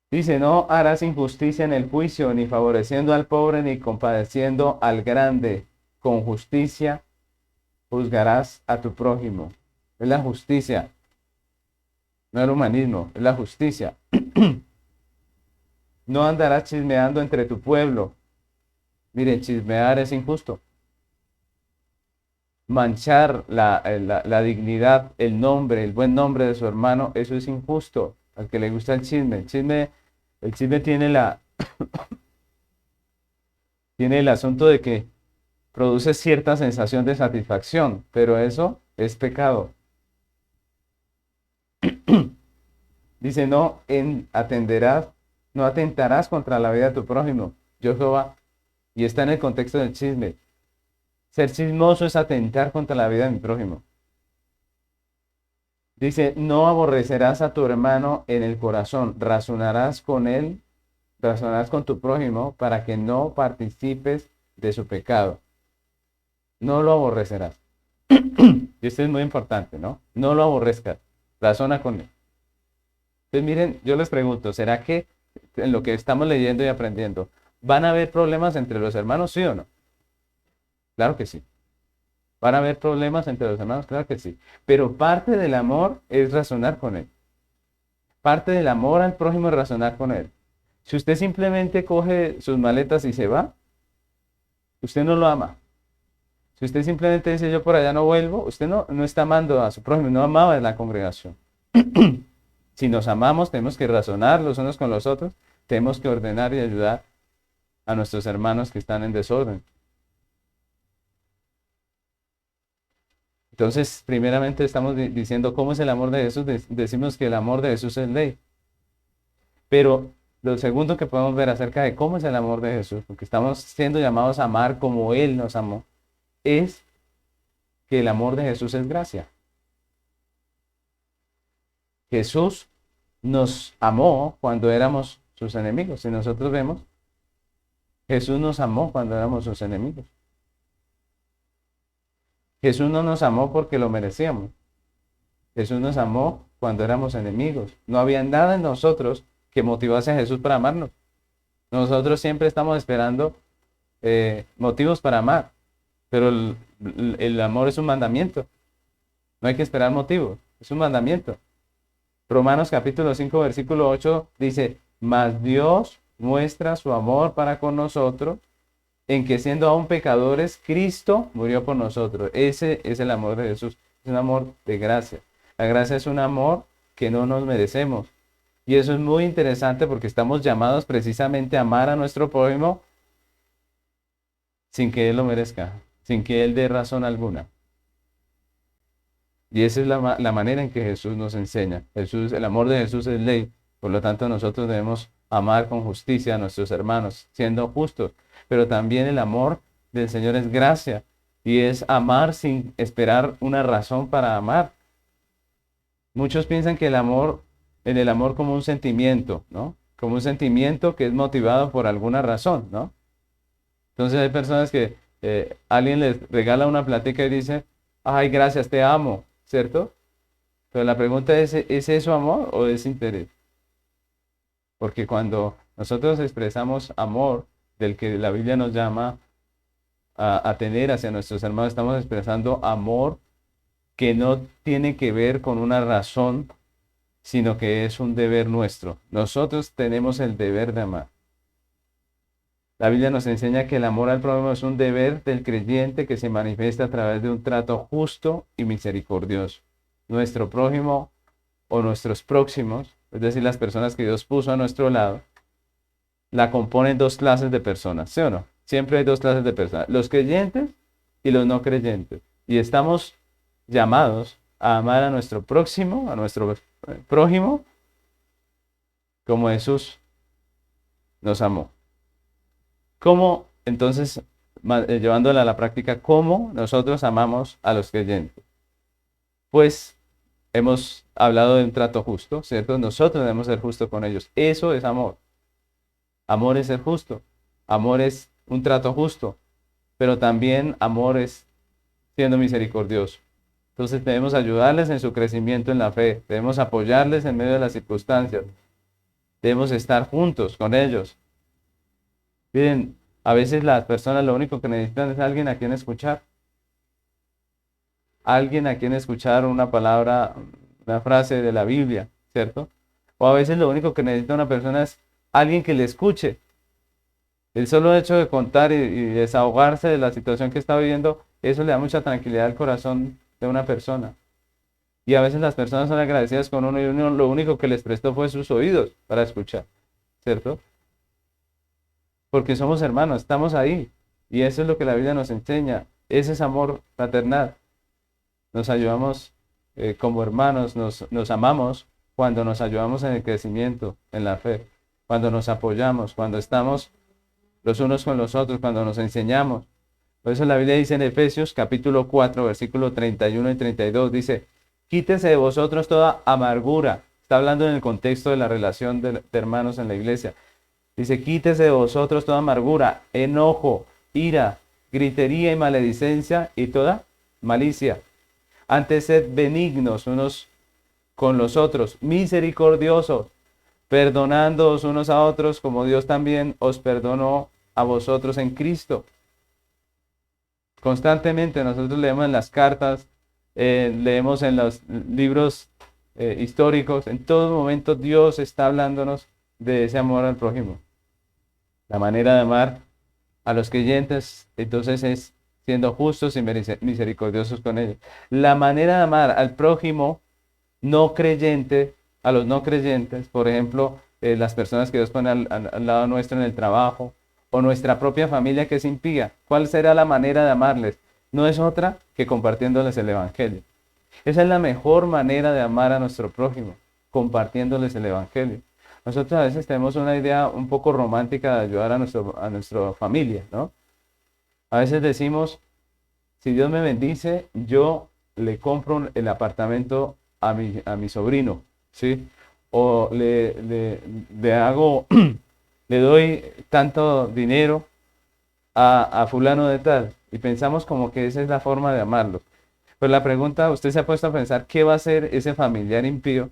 Dice, no harás injusticia en el juicio, ni favoreciendo al pobre, ni compadeciendo al grande. Con justicia juzgarás a tu prójimo. Es la justicia, no el humanismo, es la justicia. No andarás chismeando entre tu pueblo. Miren, chismear es injusto. Manchar la dignidad, el nombre, el buen nombre de su hermano, eso es injusto. Al que le gusta el chisme tiene el asunto de que produce cierta sensación de satisfacción, pero eso es pecado. Dice, no atentarás contra la vida de tu prójimo, yo Jehová. Y está en el contexto del chisme. Ser chismoso es atentar contra la vida de mi prójimo. Dice, no aborrecerás a tu hermano en el corazón, razonarás con él, razonarás con tu prójimo para que no participes de su pecado. No lo aborrecerás. Y esto es muy importante, ¿no? No lo aborrezcas, razona con él. Entonces miren, yo les pregunto, ¿será que en lo que estamos leyendo y aprendiendo, van a haber problemas entre los hermanos, sí o no? Claro que sí. ¿Van a haber problemas entre los hermanos? Claro que sí. Pero parte del amor es razonar con él. Parte del amor al prójimo es razonar con él. Si usted simplemente coge sus maletas y se va, usted no lo ama. Si usted simplemente dice yo por allá no vuelvo, usted no está amando a su prójimo, no amaba a la congregación. Si nos amamos, tenemos que razonar los unos con los otros, tenemos que ordenar y ayudar a nuestros hermanos que están en desorden. Entonces, primeramente estamos diciendo cómo es el amor de Jesús. Decimos que el amor de Jesús es ley. Pero lo segundo que podemos ver acerca de cómo es el amor de Jesús, porque estamos siendo llamados a amar como Él nos amó, es que el amor de Jesús es gracia. Jesús nos amó cuando éramos sus enemigos. Si nosotros vemos, Jesús nos amó cuando éramos sus enemigos. Jesús no nos amó porque lo merecíamos. Jesús nos amó cuando éramos enemigos. No había nada en nosotros que motivase a Jesús para amarnos. Nosotros siempre estamos esperando motivos para amar, pero el amor es un mandamiento. No hay que esperar motivos, es un mandamiento. Romanos capítulo 5, versículo 8 dice, mas Dios muestra su amor para con nosotros, en que siendo aún pecadores, Cristo murió por nosotros. Ese es el amor de Jesús, es un amor de gracia. La gracia es un amor que no nos merecemos. Y eso es muy interesante porque estamos llamados precisamente a amar a nuestro prójimo sin que él lo merezca, sin que él dé razón alguna. Y esa es la manera en que Jesús nos enseña. El amor de Jesús es ley. Por lo tanto, nosotros debemos amar con justicia a nuestros hermanos, siendo justos. Pero también el amor del Señor es gracia. Y es amar sin esperar una razón para amar. Muchos piensan que en el amor como un sentimiento, ¿no? Como un sentimiento que es motivado por alguna razón, ¿no? Entonces hay personas que alguien les regala una plática y dice, ay, gracias, te amo, ¿cierto? Pero la pregunta ¿es eso amor o es interés? Porque cuando nosotros expresamos amor, del que la Biblia nos llama a tener hacia nuestros hermanos, estamos expresando amor que no tiene que ver con una razón, sino que es un deber nuestro. Nosotros tenemos el deber de amar. La Biblia nos enseña que el amor al prójimo es un deber del creyente que se manifiesta a través de un trato justo y misericordioso. nuestro prójimo o nuestros próximos, es decir, las personas que Dios puso a nuestro lado, la componen dos clases de personas, ¿sí o no? Siempre hay dos clases de personas, los creyentes y los no creyentes. Y estamos llamados a amar a nuestro próximo, a nuestro prójimo, como Jesús nos amó. ¿Cómo, entonces, llevándola a la práctica, cómo nosotros amamos a los creyentes? Pues hemos hablado de un trato justo, ¿cierto? Nosotros debemos ser justos con ellos. Eso es amor. Amor es ser justo. Amor es un trato justo. Pero también amor es siendo misericordioso. Entonces debemos ayudarles en su crecimiento en la fe. Debemos apoyarles en medio de las circunstancias. Debemos estar juntos con ellos. Miren, a veces las personas lo único que necesitan es alguien a quien escuchar. Alguien a quien escuchar una palabra, una frase de la Biblia, ¿cierto? O a veces lo único que necesita una persona es alguien que le escuche. El solo hecho de contar y desahogarse de la situación que está viviendo, eso le da mucha tranquilidad al corazón de una persona. Y a veces las personas son agradecidas con uno y uno lo único que les prestó fue sus oídos para escuchar, ¿cierto? Porque somos hermanos, estamos ahí. Y eso es lo que la Biblia nos enseña. Ese es amor fraternal. Nos ayudamos como hermanos, nos amamos cuando nos ayudamos en el crecimiento, en la fe, cuando nos apoyamos, cuando estamos los unos con los otros, cuando nos enseñamos. Por eso la Biblia dice en Efesios capítulo 4, versículos 31 y 32, dice, quítese de vosotros toda amargura. Está hablando en el contexto de la relación de hermanos en la iglesia. Dice, quítese de vosotros toda amargura, enojo, ira, gritería y maledicencia y toda malicia. Antes sed benignos unos con los otros, misericordiosos, perdonándoos unos a otros como Dios también os perdonó a vosotros en Cristo. Constantemente nosotros leemos en las cartas, leemos en los libros históricos, en todo momento Dios está hablándonos de ese amor al prójimo. La manera de amar a los creyentes, entonces, es siendo justos y misericordiosos con ellos. La manera de amar al prójimo no creyente, a los no creyentes, por ejemplo, las personas que Dios pone al lado nuestro en el trabajo, o nuestra propia familia que es impía. ¿Cuál será la manera de amarles? No es otra que compartiéndoles el Evangelio. Esa es la mejor manera de amar a nuestro prójimo, compartiéndoles el Evangelio. Nosotros a veces tenemos una idea un poco romántica de ayudar a nuestra familia, ¿no? A veces decimos, si Dios me bendice, yo le compro el apartamento a mi sobrino, ¿sí? O le hago, le doy tanto dinero a fulano de tal. Y pensamos como que esa es la forma de amarlo. Pero la pregunta, ¿usted se ha puesto a pensar qué va a hacer ese familiar impío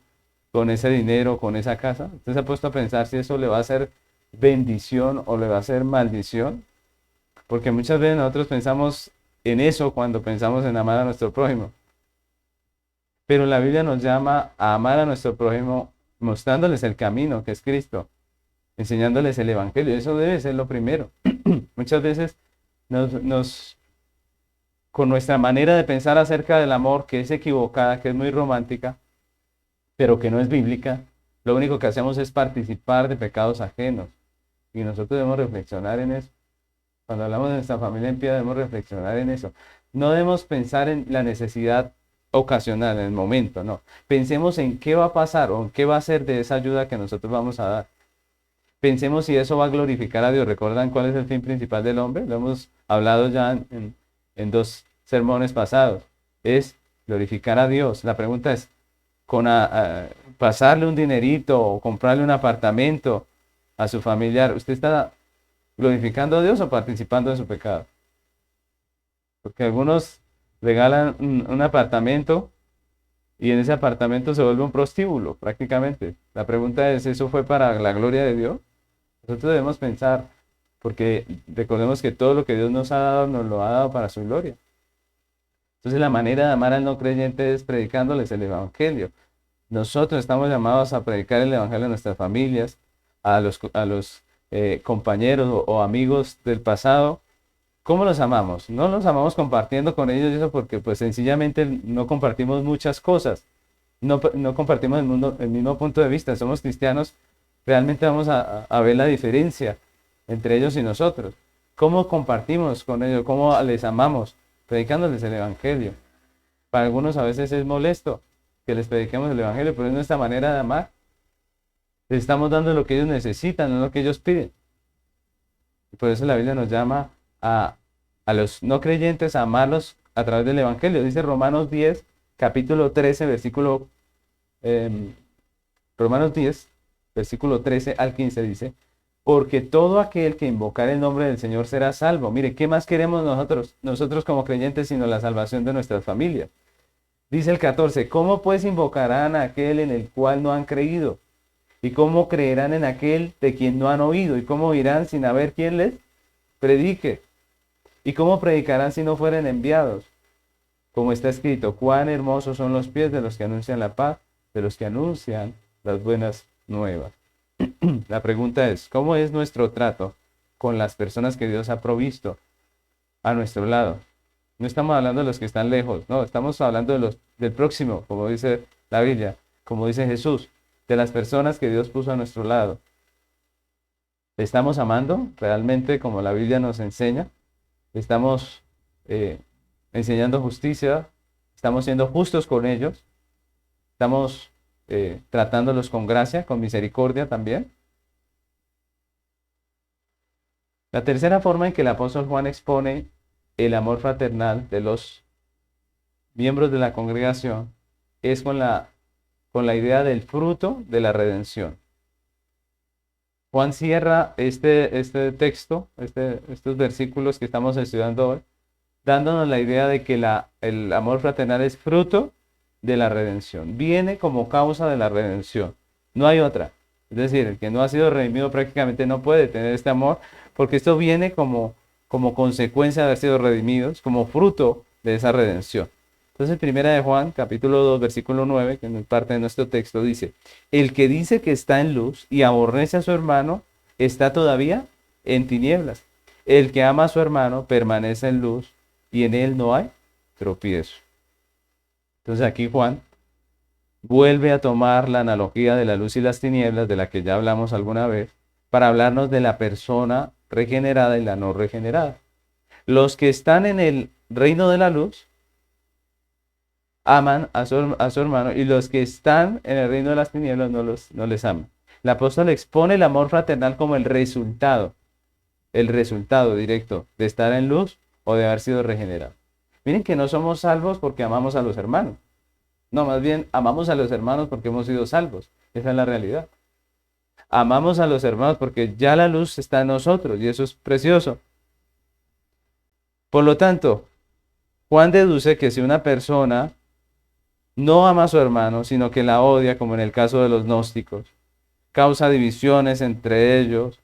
con ese dinero, con esa casa? ¿Usted se ha puesto a pensar si eso le va a hacer bendición o le va a hacer maldición? Porque muchas veces nosotros pensamos en eso cuando pensamos en amar a nuestro prójimo. Pero la Biblia nos llama a amar a nuestro prójimo mostrándoles el camino, que es Cristo, enseñándoles el Evangelio. Eso debe ser lo primero. Muchas veces con nuestra manera de pensar acerca del amor, que es equivocada, que es muy romántica, pero que no es bíblica, lo único que hacemos es participar de pecados ajenos. Y nosotros debemos reflexionar en eso. Cuando hablamos de nuestra familia en pie, debemos reflexionar en eso. No debemos pensar en la necesidad ocasional, en el momento, no. Pensemos en qué va a pasar o en qué va a ser de esa ayuda que nosotros vamos a dar. Pensemos si eso va a glorificar a Dios. ¿Recuerdan cuál es el fin principal del hombre? Lo hemos hablado ya en dos sermones pasados. Es glorificar a Dios. La pregunta es, con pasarle un dinerito o comprarle un apartamento a su familiar, ¿usted está glorificando a Dios o participando de su pecado? Porque algunos regalan un apartamento y en ese apartamento se vuelve un prostíbulo prácticamente. La pregunta es, ¿eso fue para la gloria de Dios? Nosotros debemos pensar, porque recordemos que todo lo que Dios nos ha dado, nos lo ha dado para su gloria. Entonces la manera de amar al no creyente es predicándoles el Evangelio. Nosotros estamos llamados a predicar el Evangelio a nuestras familias, a los compañeros o amigos del pasado, ¿Cómo los amamos? No los amamos compartiendo con ellos y eso porque pues sencillamente no compartimos muchas cosas. No compartimos el mismo punto de vista. Somos cristianos, realmente vamos a ver la diferencia entre ellos y nosotros. ¿Cómo compartimos con ellos? ¿Cómo les amamos? Predicándoles el Evangelio. Para algunos a veces es molesto que les prediquemos el Evangelio, pero es nuestra manera de amar. Les estamos dando lo que ellos necesitan, no lo que ellos piden. Y por eso la Biblia nos llama a los no creyentes a amarlos a través del Evangelio. Dice Romanos 10, capítulo 13, Romanos 10, versículo 13 al 15 dice, porque todo aquel que invocar el nombre del Señor será salvo. Mire, ¿qué más queremos nosotros como creyentes, sino la salvación de nuestras familias? Dice el 14, ¿cómo pues invocarán a aquel en el cual no han creído? ¿Y cómo creerán en aquel de quien no han oído? ¿Y cómo irán sin haber quien les predique? ¿Y cómo predicarán si no fueren enviados? Como está escrito, cuán hermosos son los pies de los que anuncian la paz, de los que anuncian las buenas nuevas. La pregunta es, ¿cómo es nuestro trato con las personas que Dios ha provisto a nuestro lado? No estamos hablando de los que están lejos, no, estamos hablando del próximo, como dice la Biblia, como dice Jesús, de las personas que Dios puso a nuestro lado. ¿Le estamos amando realmente como la Biblia nos enseña? ¿Le estamos enseñando justicia? ¿Estamos siendo justos con ellos? ¿Estamos tratándolos con gracia, con misericordia también? La tercera forma en que el apóstol Juan expone el amor fraternal de los miembros de la congregación es con la idea del fruto de la redención. Juan cierra este texto, estos versículos que estamos estudiando hoy, dándonos la idea de que el amor fraternal es fruto de la redención. Viene como causa de la redención. No hay otra. Es decir, el que no ha sido redimido prácticamente no puede tener este amor, porque esto viene como consecuencia de haber sido redimidos, como fruto de esa redención. Entonces, primera de Juan, capítulo 2, versículo 9, que es parte de nuestro texto, dice, el que dice que está en luz y aborrece a su hermano, está todavía en tinieblas. El que ama a su hermano permanece en luz y en él no hay tropiezo. Entonces aquí Juan vuelve a tomar la analogía de la luz y las tinieblas, de la que ya hablamos alguna vez, para hablarnos de la persona regenerada y la no regenerada. Los que están en el reino de la luz aman a su hermano, y los que están en el reino de las tinieblas no les aman. El apóstol expone el amor fraternal como el resultado directo de estar en luz o de haber sido regenerado. Miren que no somos salvos porque amamos a los hermanos. No, más bien amamos a los hermanos porque hemos sido salvos. Esa es la realidad. Amamos a los hermanos porque ya la luz está en nosotros y eso es precioso. Por lo tanto, Juan deduce que si una persona no ama a su hermano, sino que la odia, como en el caso de los gnósticos, causa divisiones entre ellos,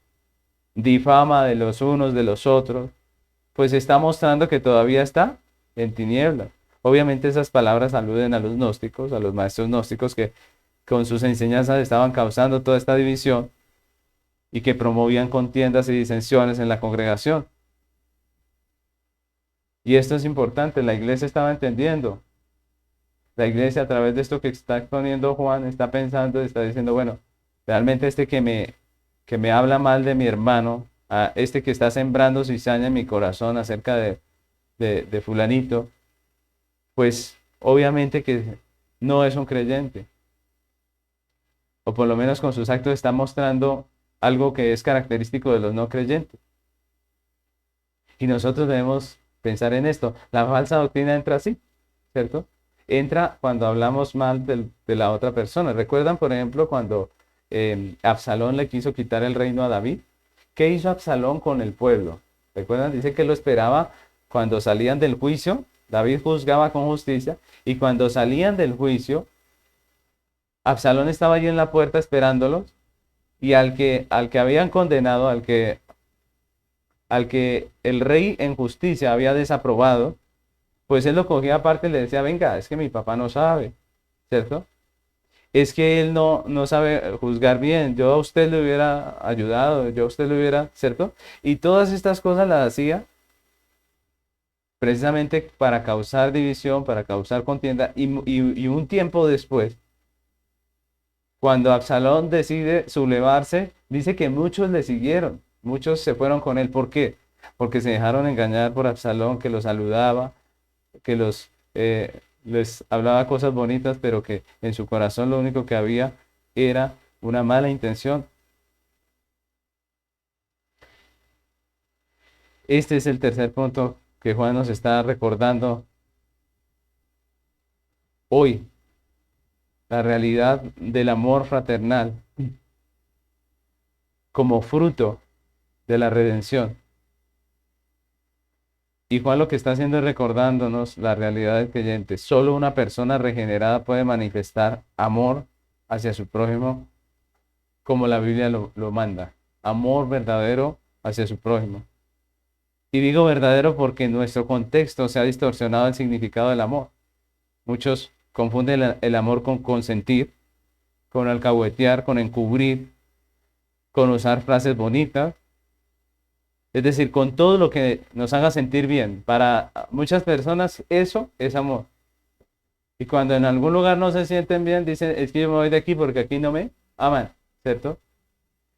difama de los unos de los otros, pues está mostrando que todavía está en tinieblas. Obviamente esas palabras aluden a los gnósticos, a los maestros gnósticos que con sus enseñanzas estaban causando toda esta división y que promovían contiendas y disensiones en la congregación. Y esto es importante, la iglesia estaba entendiendo. La iglesia, a través de esto que está exponiendo Juan, está pensando, está diciendo, bueno, realmente este que me habla mal de mi hermano, a este que está sembrando cizaña en mi corazón acerca de fulanito, pues obviamente que no es un creyente. O por lo menos con sus actos está mostrando algo que es característico de los no creyentes. Y nosotros debemos pensar en esto. La falsa doctrina entra así, ¿cierto? Entra cuando hablamos mal de la otra persona. ¿Recuerdan, por ejemplo, cuando Absalón le quiso quitar el reino a David? ¿Qué hizo Absalón con el pueblo? ¿Recuerdan? Dice que lo esperaba cuando salían del juicio. David juzgaba con justicia y cuando salían del juicio, Absalón estaba allí en la puerta esperándolos y al que habían condenado, al que el rey en justicia había desaprobado, pues él lo cogía aparte y le decía, venga, es que mi papá no sabe, ¿cierto? Es que él no sabe juzgar bien, yo a usted le hubiera ayudado, yo a usted le hubiera, ¿cierto? Y todas estas cosas las hacía precisamente para causar división, para causar contienda, y un tiempo después, cuando Absalón decide sublevarse, dice que muchos le siguieron, muchos se fueron con él. ¿Por qué? Porque se dejaron engañar por Absalón, que los saludaba, que les hablaba cosas bonitas, pero que en su corazón lo único que había era una mala intención. Este es el tercer punto que Juan nos está recordando hoy, la realidad del amor fraternal como fruto de la redención. Y Juan lo que está haciendo es recordándonos la realidad del creyente. Solo una persona regenerada puede manifestar amor hacia su prójimo como la Biblia lo manda. Amor verdadero hacia su prójimo. Y digo verdadero porque en nuestro contexto se ha distorsionado el significado del amor. Muchos confunden el amor con consentir, con alcahuetear, con encubrir, con usar frases bonitas. Es decir, con todo lo que nos haga sentir bien. Para muchas personas eso es amor. Y cuando en algún lugar no se sienten bien, dicen, es que yo me voy de aquí porque aquí no me aman, ¿cierto?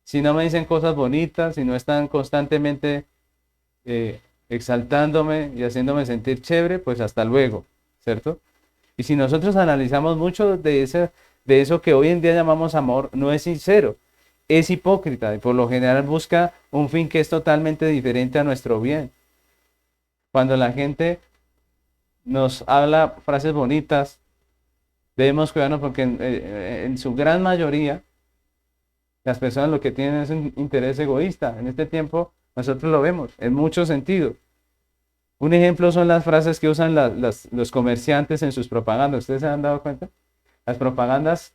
Si no me dicen cosas bonitas, si no están constantemente exaltándome y haciéndome sentir chévere, pues hasta luego, ¿cierto? Y si nosotros analizamos mucho de eso que hoy en día llamamos amor, no es sincero, es hipócrita y por lo general busca un fin que es totalmente diferente a nuestro bien. Cuando la gente nos habla frases bonitas, debemos cuidarnos porque en su gran mayoría las personas lo que tienen es un interés egoísta. En este tiempo nosotros lo vemos en muchos sentidos. Un ejemplo son las frases que usan los comerciantes en sus propagandas. ¿Ustedes se han dado cuenta? Las propagandas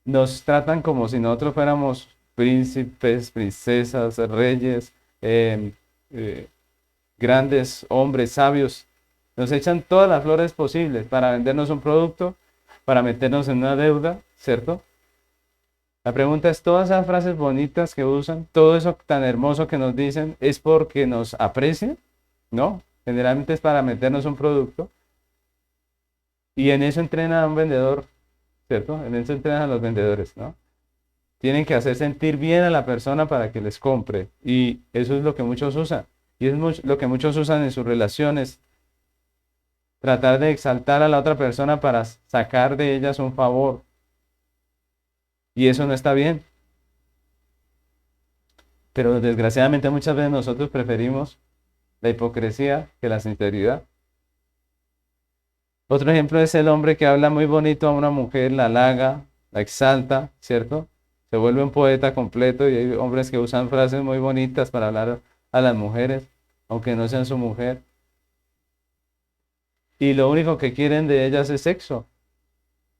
nos tratan como si nosotros fuéramos príncipes, princesas, reyes, grandes hombres sabios. Nos echan todas las flores posibles para vendernos un producto, para meternos en una deuda, ¿cierto? La pregunta es, todas esas frases bonitas que usan, todo eso tan hermoso que nos dicen, ¿es porque nos aprecian? No, generalmente es para meternos un producto. Y en eso entrena a un vendedor, ¿cierto? En eso entrenan a los vendedores, ¿no? Tienen que hacer sentir bien a la persona para que les compre. Y eso es lo que muchos usan. Y es lo que muchos usan en sus relaciones. Tratar de exaltar a la otra persona para sacar de ellas un favor. Y eso no está bien. Pero desgraciadamente muchas veces nosotros preferimos la hipocresía que la sinceridad. Otro ejemplo es el hombre que habla muy bonito a una mujer, la halaga, la exalta, ¿cierto? Se vuelve un poeta completo y hay hombres que usan frases muy bonitas para hablar a las mujeres, aunque no sean su mujer. Y lo único que quieren de ellas es sexo.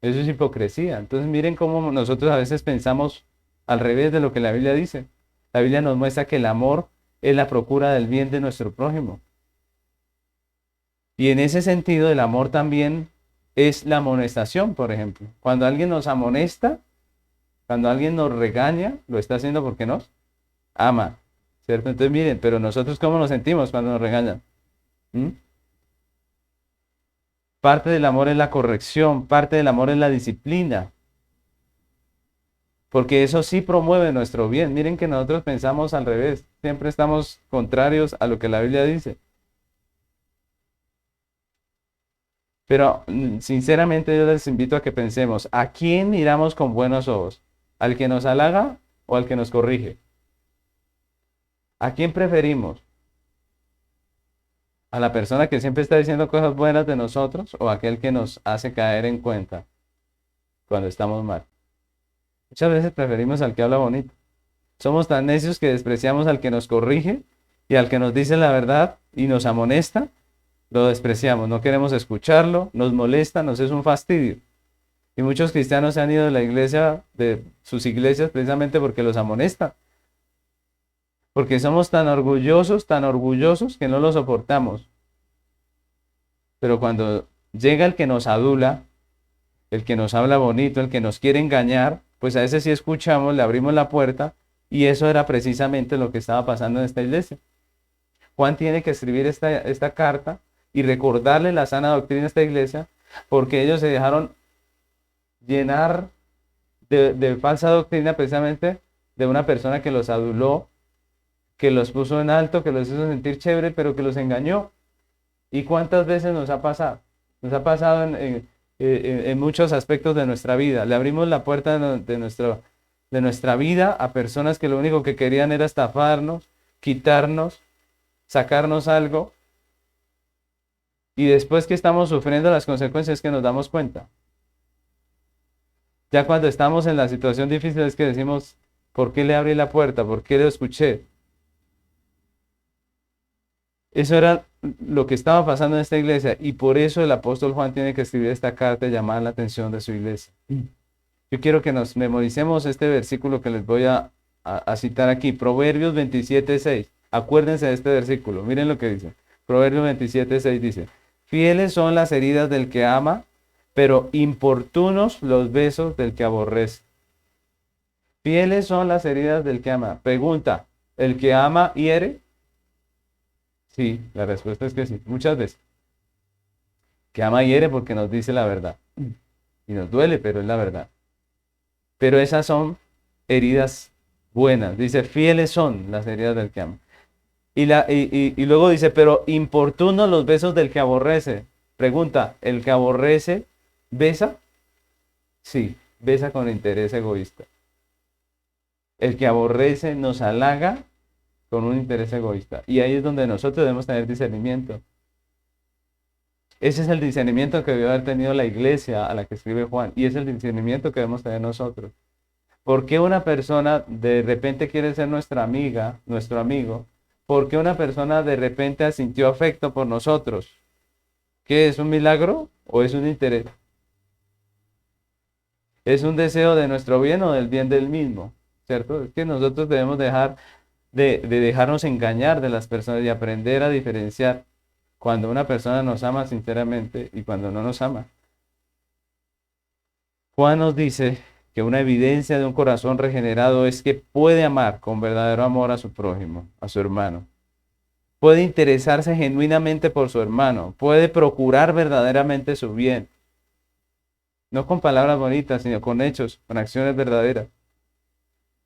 Eso es hipocresía. Entonces miren cómo nosotros a veces pensamos al revés de lo que la Biblia dice. La Biblia nos muestra que el amor es la procura del bien de nuestro prójimo. Y en ese sentido el amor también es la amonestación, por ejemplo. Cuando alguien nos amonesta, cuando alguien nos regaña, lo está haciendo porque nos ama, ¿cierto? Entonces miren, pero nosotros ¿cómo nos sentimos cuando nos regañan? ¿Mm? Parte del amor es la corrección, parte del amor es la disciplina, porque eso sí promueve nuestro bien. Miren que nosotros pensamos al revés, siempre estamos contrarios a lo que la Biblia dice. Pero sinceramente yo les invito a que pensemos, ¿a quién miramos con buenos ojos? ¿Al que nos halaga o al que nos corrige? ¿A quién preferimos? ¿A la persona que siempre está diciendo cosas buenas de nosotros o a aquel que nos hace caer en cuenta cuando estamos mal? Muchas veces preferimos al que habla bonito. Somos tan necios que despreciamos al que nos corrige y al que nos dice la verdad y nos amonesta, lo despreciamos, no queremos escucharlo, nos molesta, nos es un fastidio. Y muchos cristianos se han ido de la iglesia, de sus iglesias, precisamente porque los amonesta. Porque somos tan orgullosos que no lo soportamos. Pero cuando llega el que nos adula, el que nos habla bonito, el que nos quiere engañar, pues a ese sí escuchamos, le abrimos la puerta, y eso era precisamente lo que estaba pasando en esta iglesia. Juan tiene que escribir esta carta y recordarle la sana doctrina a esta iglesia, porque ellos se dejaron llenar de falsa doctrina precisamente de una persona que los aduló, que los puso en alto, que los hizo sentir chévere, pero que los engañó. ¿Y cuántas veces nos ha pasado? Nos ha pasado en muchos aspectos de nuestra vida. Le abrimos la puerta de nuestra vida a personas que lo único que querían era estafarnos, quitarnos, sacarnos algo. Y después que estamos sufriendo las consecuencias que nos damos cuenta. Ya cuando estamos en la situación difícil es que decimos, ¿por qué le abrí la puerta? ¿Por qué lo escuché? Eso era lo que estaba pasando en esta iglesia y por eso el apóstol Juan tiene que escribir esta carta y llamar la atención de su iglesia. Yo quiero que nos memoricemos este versículo que les voy a citar aquí, Proverbios 27:6. Acuérdense de este versículo, miren lo que dice. Proverbios 27:6 dice, fieles son las heridas del que ama, pero importunos los besos del que aborrece. Fieles son las heridas del que ama. Pregunta, ¿el que ama hiere? Sí, la respuesta es que sí, muchas veces. Que ama hiere porque nos dice la verdad. Y nos duele, pero es la verdad. Pero esas son heridas buenas. Dice, fieles son las heridas del que ama. Y luego dice, pero importunos los besos del que aborrece. Pregunta, ¿el que aborrece besa? Sí, besa con interés egoísta. El que aborrece nos halaga con un interés egoísta. Y ahí es donde nosotros debemos tener discernimiento. Ese es el discernimiento que debió haber tenido la iglesia a la que escribe Juan. Y es el discernimiento que debemos tener nosotros. ¿Por qué una persona de repente quiere ser nuestra amiga, nuestro amigo? ¿Por qué una persona de repente sintió afecto por nosotros? ¿Qué es un milagro o es un interés? ¿Es un deseo de nuestro bien o del bien del mismo? ¿Cierto? Es que nosotros debemos dejar de dejarnos engañar de las personas y aprender a diferenciar cuando una persona nos ama sinceramente y cuando no nos ama. Juan nos dice que una evidencia de un corazón regenerado es que puede amar con verdadero amor a su prójimo, a su hermano. Puede interesarse genuinamente por su hermano, puede procurar verdaderamente su bien. No con palabras bonitas, sino con hechos, con acciones verdaderas.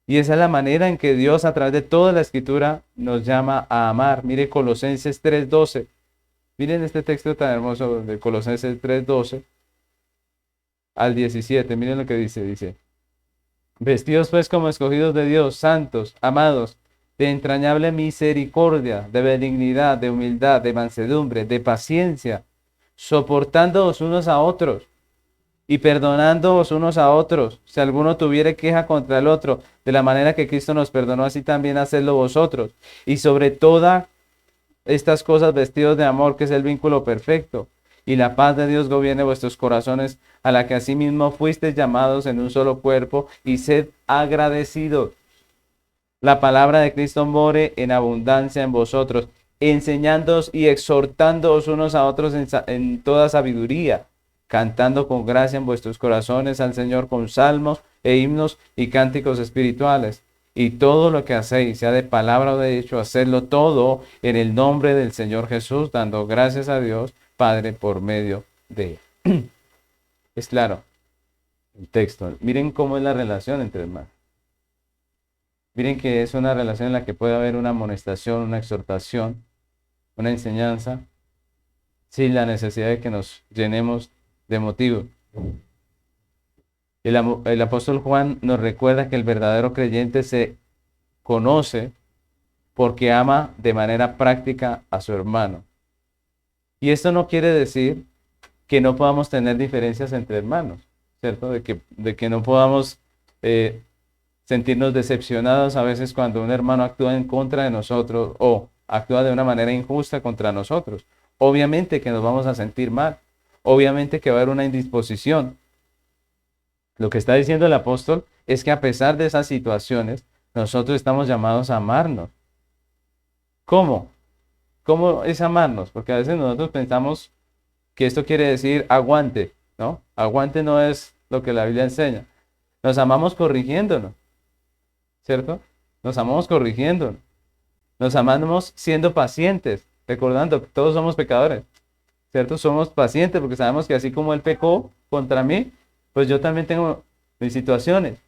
Y esa es la manera en que Dios a través de toda la escritura nos llama a amar. Mire Colosenses 3:12. Miren este texto tan hermoso de Colosenses 3:12 al 17. Miren lo que dice. Dice, vestidos pues como escogidos de Dios, santos, amados, de entrañable misericordia, de benignidad, de humildad, de mansedumbre, de paciencia, soportándoos unos a otros y perdonándoos unos a otros, si alguno tuviere queja contra el otro, de la manera que Cristo nos perdonó, así también hacedlo vosotros. Y sobre todas estas cosas vestidos de amor, que es el vínculo perfecto. Y la paz de Dios gobierne vuestros corazones, a la que asimismo fuisteis llamados en un solo cuerpo, y sed agradecidos. La palabra de Cristo more en abundancia en vosotros, enseñándoos y exhortándoos unos a otros en toda sabiduría, cantando con gracia en vuestros corazones al Señor con salmos e himnos y cánticos espirituales. Y todo lo que hacéis, sea de palabra o de hecho, hacedlo todo en el nombre del Señor Jesús, dando gracias a Dios Padre por medio de él. Es claro el texto. Miren cómo es la relación entre hermanos. Miren que es una relación en la que puede haber una amonestación, una exhortación, una enseñanza, sin la necesidad de que nos llenemos de motivo. El apóstol Juan nos recuerda que el verdadero creyente se conoce porque ama de manera práctica a su hermano. Y esto no quiere decir que no podamos tener diferencias entre hermanos, ¿cierto? De que no podamos sentirnos decepcionados a veces cuando un hermano actúa en contra de nosotros o actúa de una manera injusta contra nosotros. Obviamente que nos vamos a sentir mal. Obviamente que va a haber una indisposición. Lo que está diciendo el apóstol es que a pesar de esas situaciones, nosotros estamos llamados a amarnos. ¿Cómo? ¿Cómo es amarnos? Porque a veces nosotros pensamos que esto quiere decir aguante, ¿no? Aguante no es lo que la Biblia enseña. Nos amamos corrigiéndonos, ¿cierto? Nos amamos corrigiéndonos. Nos amamos siendo pacientes, recordando que todos somos pecadores. ¿cierto? Somos pacientes porque sabemos que así como Él pecó contra mí, pues yo también tengo mis situaciones.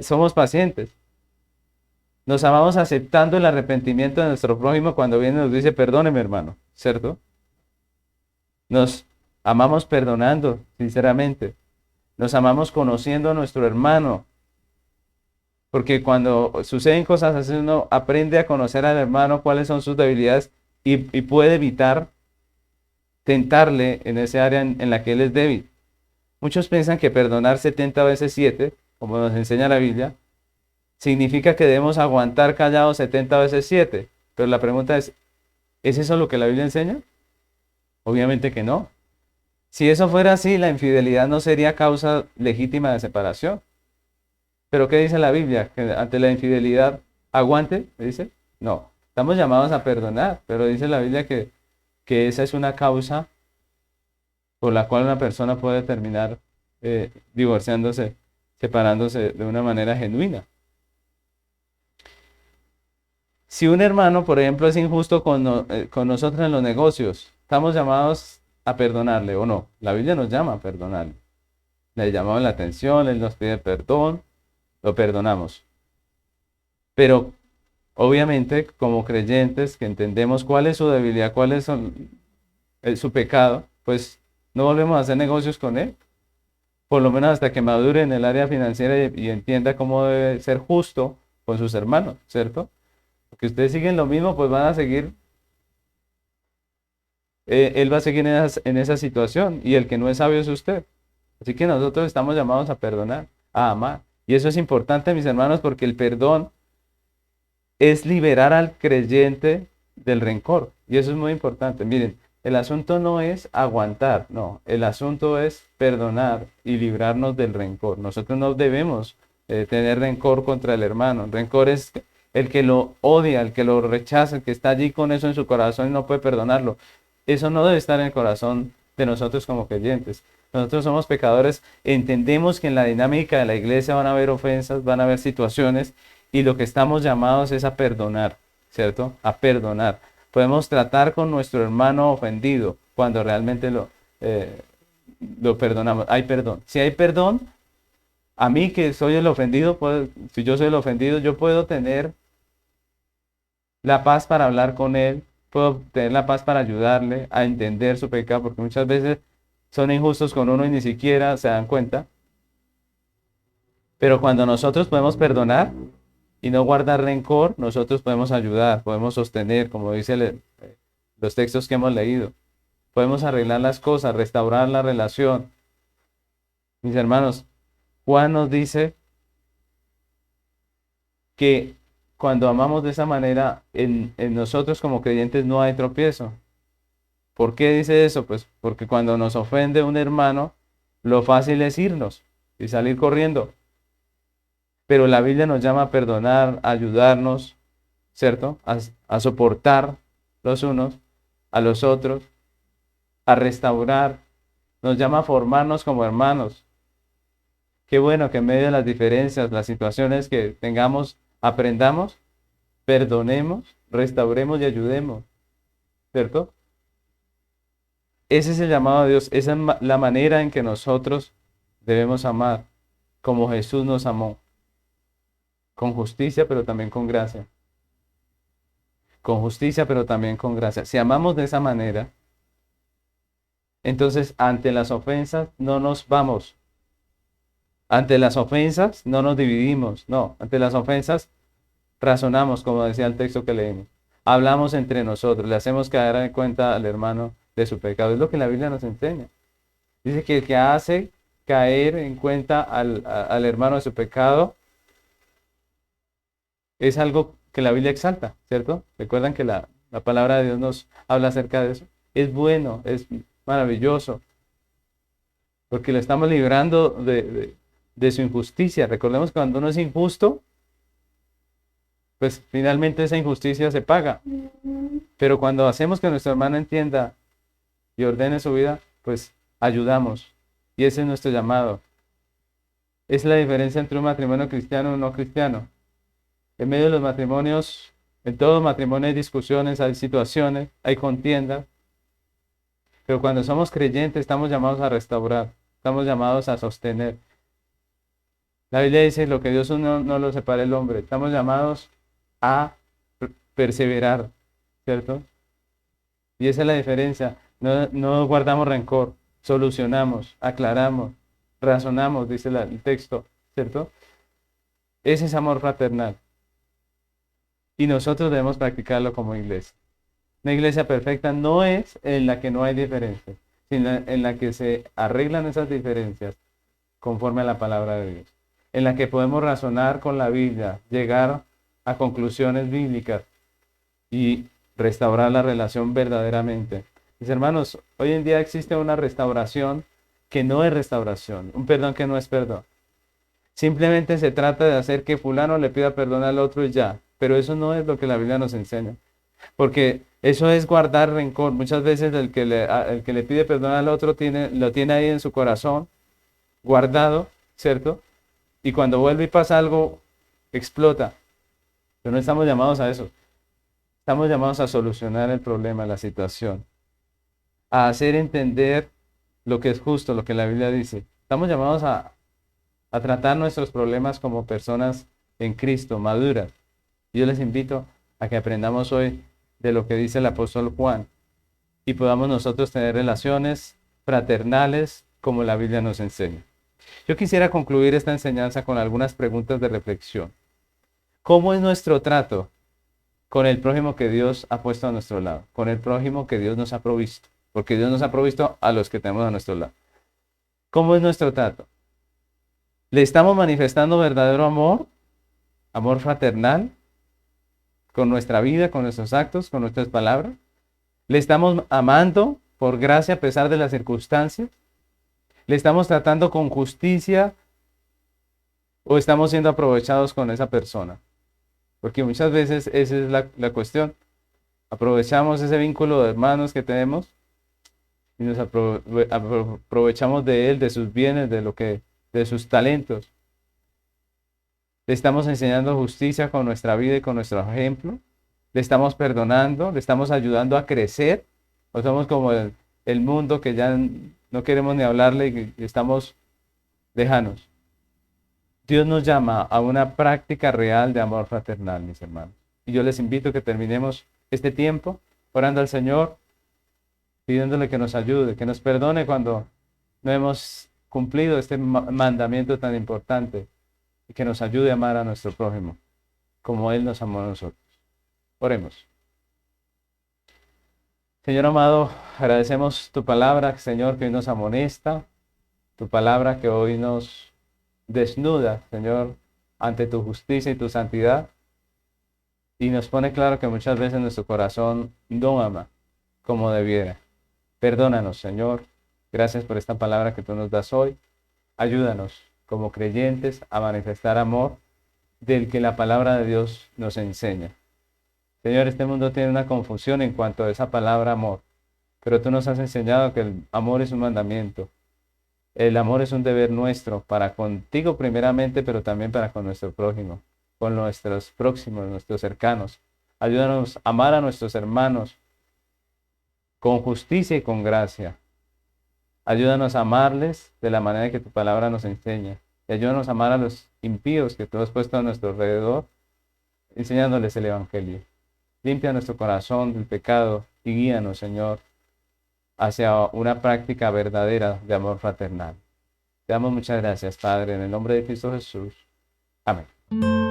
Somos pacientes. Nos amamos aceptando el arrepentimiento de nuestro prójimo cuando viene y nos dice, perdóneme, hermano, ¿cierto? Nos amamos perdonando, sinceramente. Nos amamos conociendo a nuestro hermano. Porque cuando suceden cosas así, uno aprende a conocer al hermano, cuáles son sus debilidades y puede evitar tentarle en ese área en la que él es débil. Muchos piensan que perdonar 70 veces 7, como nos enseña la Biblia, significa que debemos aguantar callados 70 veces 7. Pero la pregunta ¿es eso lo que la Biblia enseña? Obviamente que no. Si eso fuera así, la infidelidad no sería causa legítima de separación. Pero ¿qué dice la Biblia? Que ante la infidelidad, aguante, dice. No, estamos llamados a perdonar, pero dice la Biblia que esa es una causa por la cual una persona puede terminar divorciándose, separándose de una manera genuina. Si un hermano, por ejemplo, es injusto con nosotros en los negocios, estamos llamados a perdonarle o no. La Biblia nos llama a perdonarle. Le llamamos la atención, él nos pide perdón, lo perdonamos. Pero obviamente, como creyentes que entendemos cuál es su debilidad, cuál es su pecado, pues no volvemos a hacer negocios con él. Por lo menos hasta que madure en el área financiera y entienda cómo debe ser justo con sus hermanos, ¿cierto? Porque ustedes siguen lo mismo, pues van a seguir, él va a seguir en esa situación y el que no es sabio es usted. Así que nosotros estamos llamados a perdonar, a amar. Y eso es importante, mis hermanos, porque el perdón es liberar al creyente del rencor. Y eso es muy importante. Miren, el asunto no es aguantar, no. El asunto es perdonar y librarnos del rencor. Nosotros no debemos tener rencor contra el hermano. El rencor es el que lo odia, el que lo rechaza, el que está allí con eso en su corazón y no puede perdonarlo. Eso no debe estar en el corazón de nosotros como creyentes. Nosotros somos pecadores, entendemos que en la dinámica de la iglesia van a haber ofensas, van a haber situaciones y lo que estamos llamados es a perdonar, ¿cierto? A perdonar. Podemos tratar con nuestro hermano ofendido cuando realmente lo perdonamos. Hay perdón. Si hay perdón, a mí que soy el ofendido, si yo soy el ofendido, yo puedo tener la paz para hablar con él, puedo tener la paz para ayudarle a entender su pecado, porque muchas veces son injustos con uno y ni siquiera se dan cuenta. Pero cuando nosotros podemos perdonar y no guardar rencor, nosotros podemos ayudar, podemos sostener, como dice los textos que hemos leído. Podemos arreglar las cosas, restaurar la relación. Mis hermanos, Juan nos dice que cuando amamos de esa manera, en nosotros como creyentes no hay tropiezo. ¿Por qué dice eso? Pues porque cuando nos ofende un hermano, lo fácil es irnos y salir corriendo. Pero la Biblia nos llama a perdonar, a ayudarnos, ¿cierto? A soportar los unos a los otros, a restaurar. Nos llama a formarnos como hermanos. Qué bueno que en medio de las diferencias, las situaciones que tengamos, aprendamos, perdonemos, restauremos y ayudemos, ¿cierto? Ese es el llamado de Dios, esa es la manera en que nosotros debemos amar, como Jesús nos amó, con justicia, pero también con gracia. Con justicia, pero también con gracia. Si amamos de esa manera, entonces ante las ofensas no nos vamos. Ante las ofensas no nos dividimos, no. Ante las ofensas razonamos, como decía el texto que leímos. Hablamos entre nosotros, le hacemos caer en cuenta al hermano de su pecado. Es lo que la Biblia nos enseña. Dice que el que hace caer en cuenta al hermano de su pecado es algo que la Biblia exalta, ¿cierto? Recuerdan que la palabra de Dios nos habla acerca de eso. Es bueno, es maravilloso, porque lo estamos librando de su injusticia. Recordemos que cuando uno es injusto, pues finalmente esa injusticia se paga. Pero cuando hacemos que nuestro hermano entienda y ordene su vida, pues ayudamos. Y ese es nuestro llamado. Es la diferencia entre un matrimonio cristiano y un no cristiano. En medio de los matrimonios, en todo matrimonio hay discusiones, hay situaciones, hay contiendas. Pero cuando somos creyentes estamos llamados a restaurar, estamos llamados a sostener. La Biblia dice, lo que Dios uno no lo separa el hombre. Estamos llamados a perseverar, ¿cierto? Y esa es la diferencia. No guardamos rencor, solucionamos, aclaramos, razonamos, dice el texto, ¿cierto? Ese es amor fraternal. Y nosotros debemos practicarlo como iglesia. Una iglesia perfecta no es en la que no hay diferencias, sino en la que se arreglan esas diferencias conforme a la palabra de Dios. En la que podemos razonar con la Biblia, llegar a conclusiones bíblicas y restaurar la relación verdaderamente. Mis hermanos, hoy en día existe una restauración que no es restauración, un perdón que no es perdón. Simplemente se trata de hacer que fulano le pida perdón al otro y ya, pero eso no es lo que la Biblia nos enseña, porque eso es guardar rencor. Muchas veces el que le pide perdón al otro lo tiene ahí en su corazón, guardado, ¿cierto? Y cuando vuelve y pasa algo, explota. Pero no estamos llamados a eso. Estamos llamados a solucionar el problema, la situación, a hacer entender lo que es justo, lo que la Biblia dice. Estamos llamados a tratar nuestros problemas como personas en Cristo, maduras. Yo les invito a que aprendamos hoy de lo que dice el apóstol Juan y podamos nosotros tener relaciones fraternales como la Biblia nos enseña. Yo quisiera concluir esta enseñanza con algunas preguntas de reflexión. ¿Cómo es nuestro trato con el prójimo que Dios ha puesto a nuestro lado? Con el prójimo que Dios nos ha provisto. Porque Dios nos ha provisto a los que tenemos a nuestro lado. ¿Cómo es nuestro trato? ¿Le estamos manifestando verdadero amor? ¿Amor fraternal? ¿Con nuestra vida, con nuestros actos, con nuestras palabras? ¿Le estamos amando por gracia a pesar de las circunstancias? ¿Le estamos tratando con justicia o estamos siendo aprovechados con esa persona? Porque muchas veces esa es la cuestión. Aprovechamos ese vínculo de hermanos que tenemos y nos aprovechamos de él, de sus bienes, de sus talentos. Le estamos enseñando justicia con nuestra vida y con nuestro ejemplo. Le estamos perdonando, le estamos ayudando a crecer. O somos como el mundo que ya no queremos ni hablarle y estamos lejanos. Dios nos llama a una práctica real de amor fraternal, mis hermanos. Y yo les invito a que terminemos este tiempo orando al Señor, pidiéndole que nos ayude, que nos perdone cuando no hemos cumplido este mandamiento tan importante y que nos ayude a amar a nuestro prójimo como Él nos amó a nosotros. Oremos. Señor amado, agradecemos tu palabra, Señor, que hoy nos amonesta, tu palabra que hoy nos desnuda, Señor, ante tu justicia y tu santidad, y nos pone claro que muchas veces nuestro corazón no ama como debiera. Perdónanos, Señor. Gracias por esta palabra que tú nos das hoy. Ayúdanos como creyentes a manifestar amor del que la palabra de Dios nos enseña. Señor, este mundo tiene una confusión en cuanto a esa palabra amor, pero tú nos has enseñado que el amor es un mandamiento. El amor es un deber nuestro para contigo primeramente, pero también para con nuestro prójimo, con nuestros próximos, nuestros cercanos. Ayúdanos a amar a nuestros hermanos con justicia y con gracia. Ayúdanos a amarles de la manera que tu palabra nos enseña. Y ayúdanos a amar a los impíos que tú has puesto a nuestro alrededor, enseñándoles el Evangelio. Limpia nuestro corazón del pecado y guíanos, Señor, hacia una práctica verdadera de amor fraternal. Te damos muchas gracias, Padre, en el nombre de Cristo Jesús. Amén.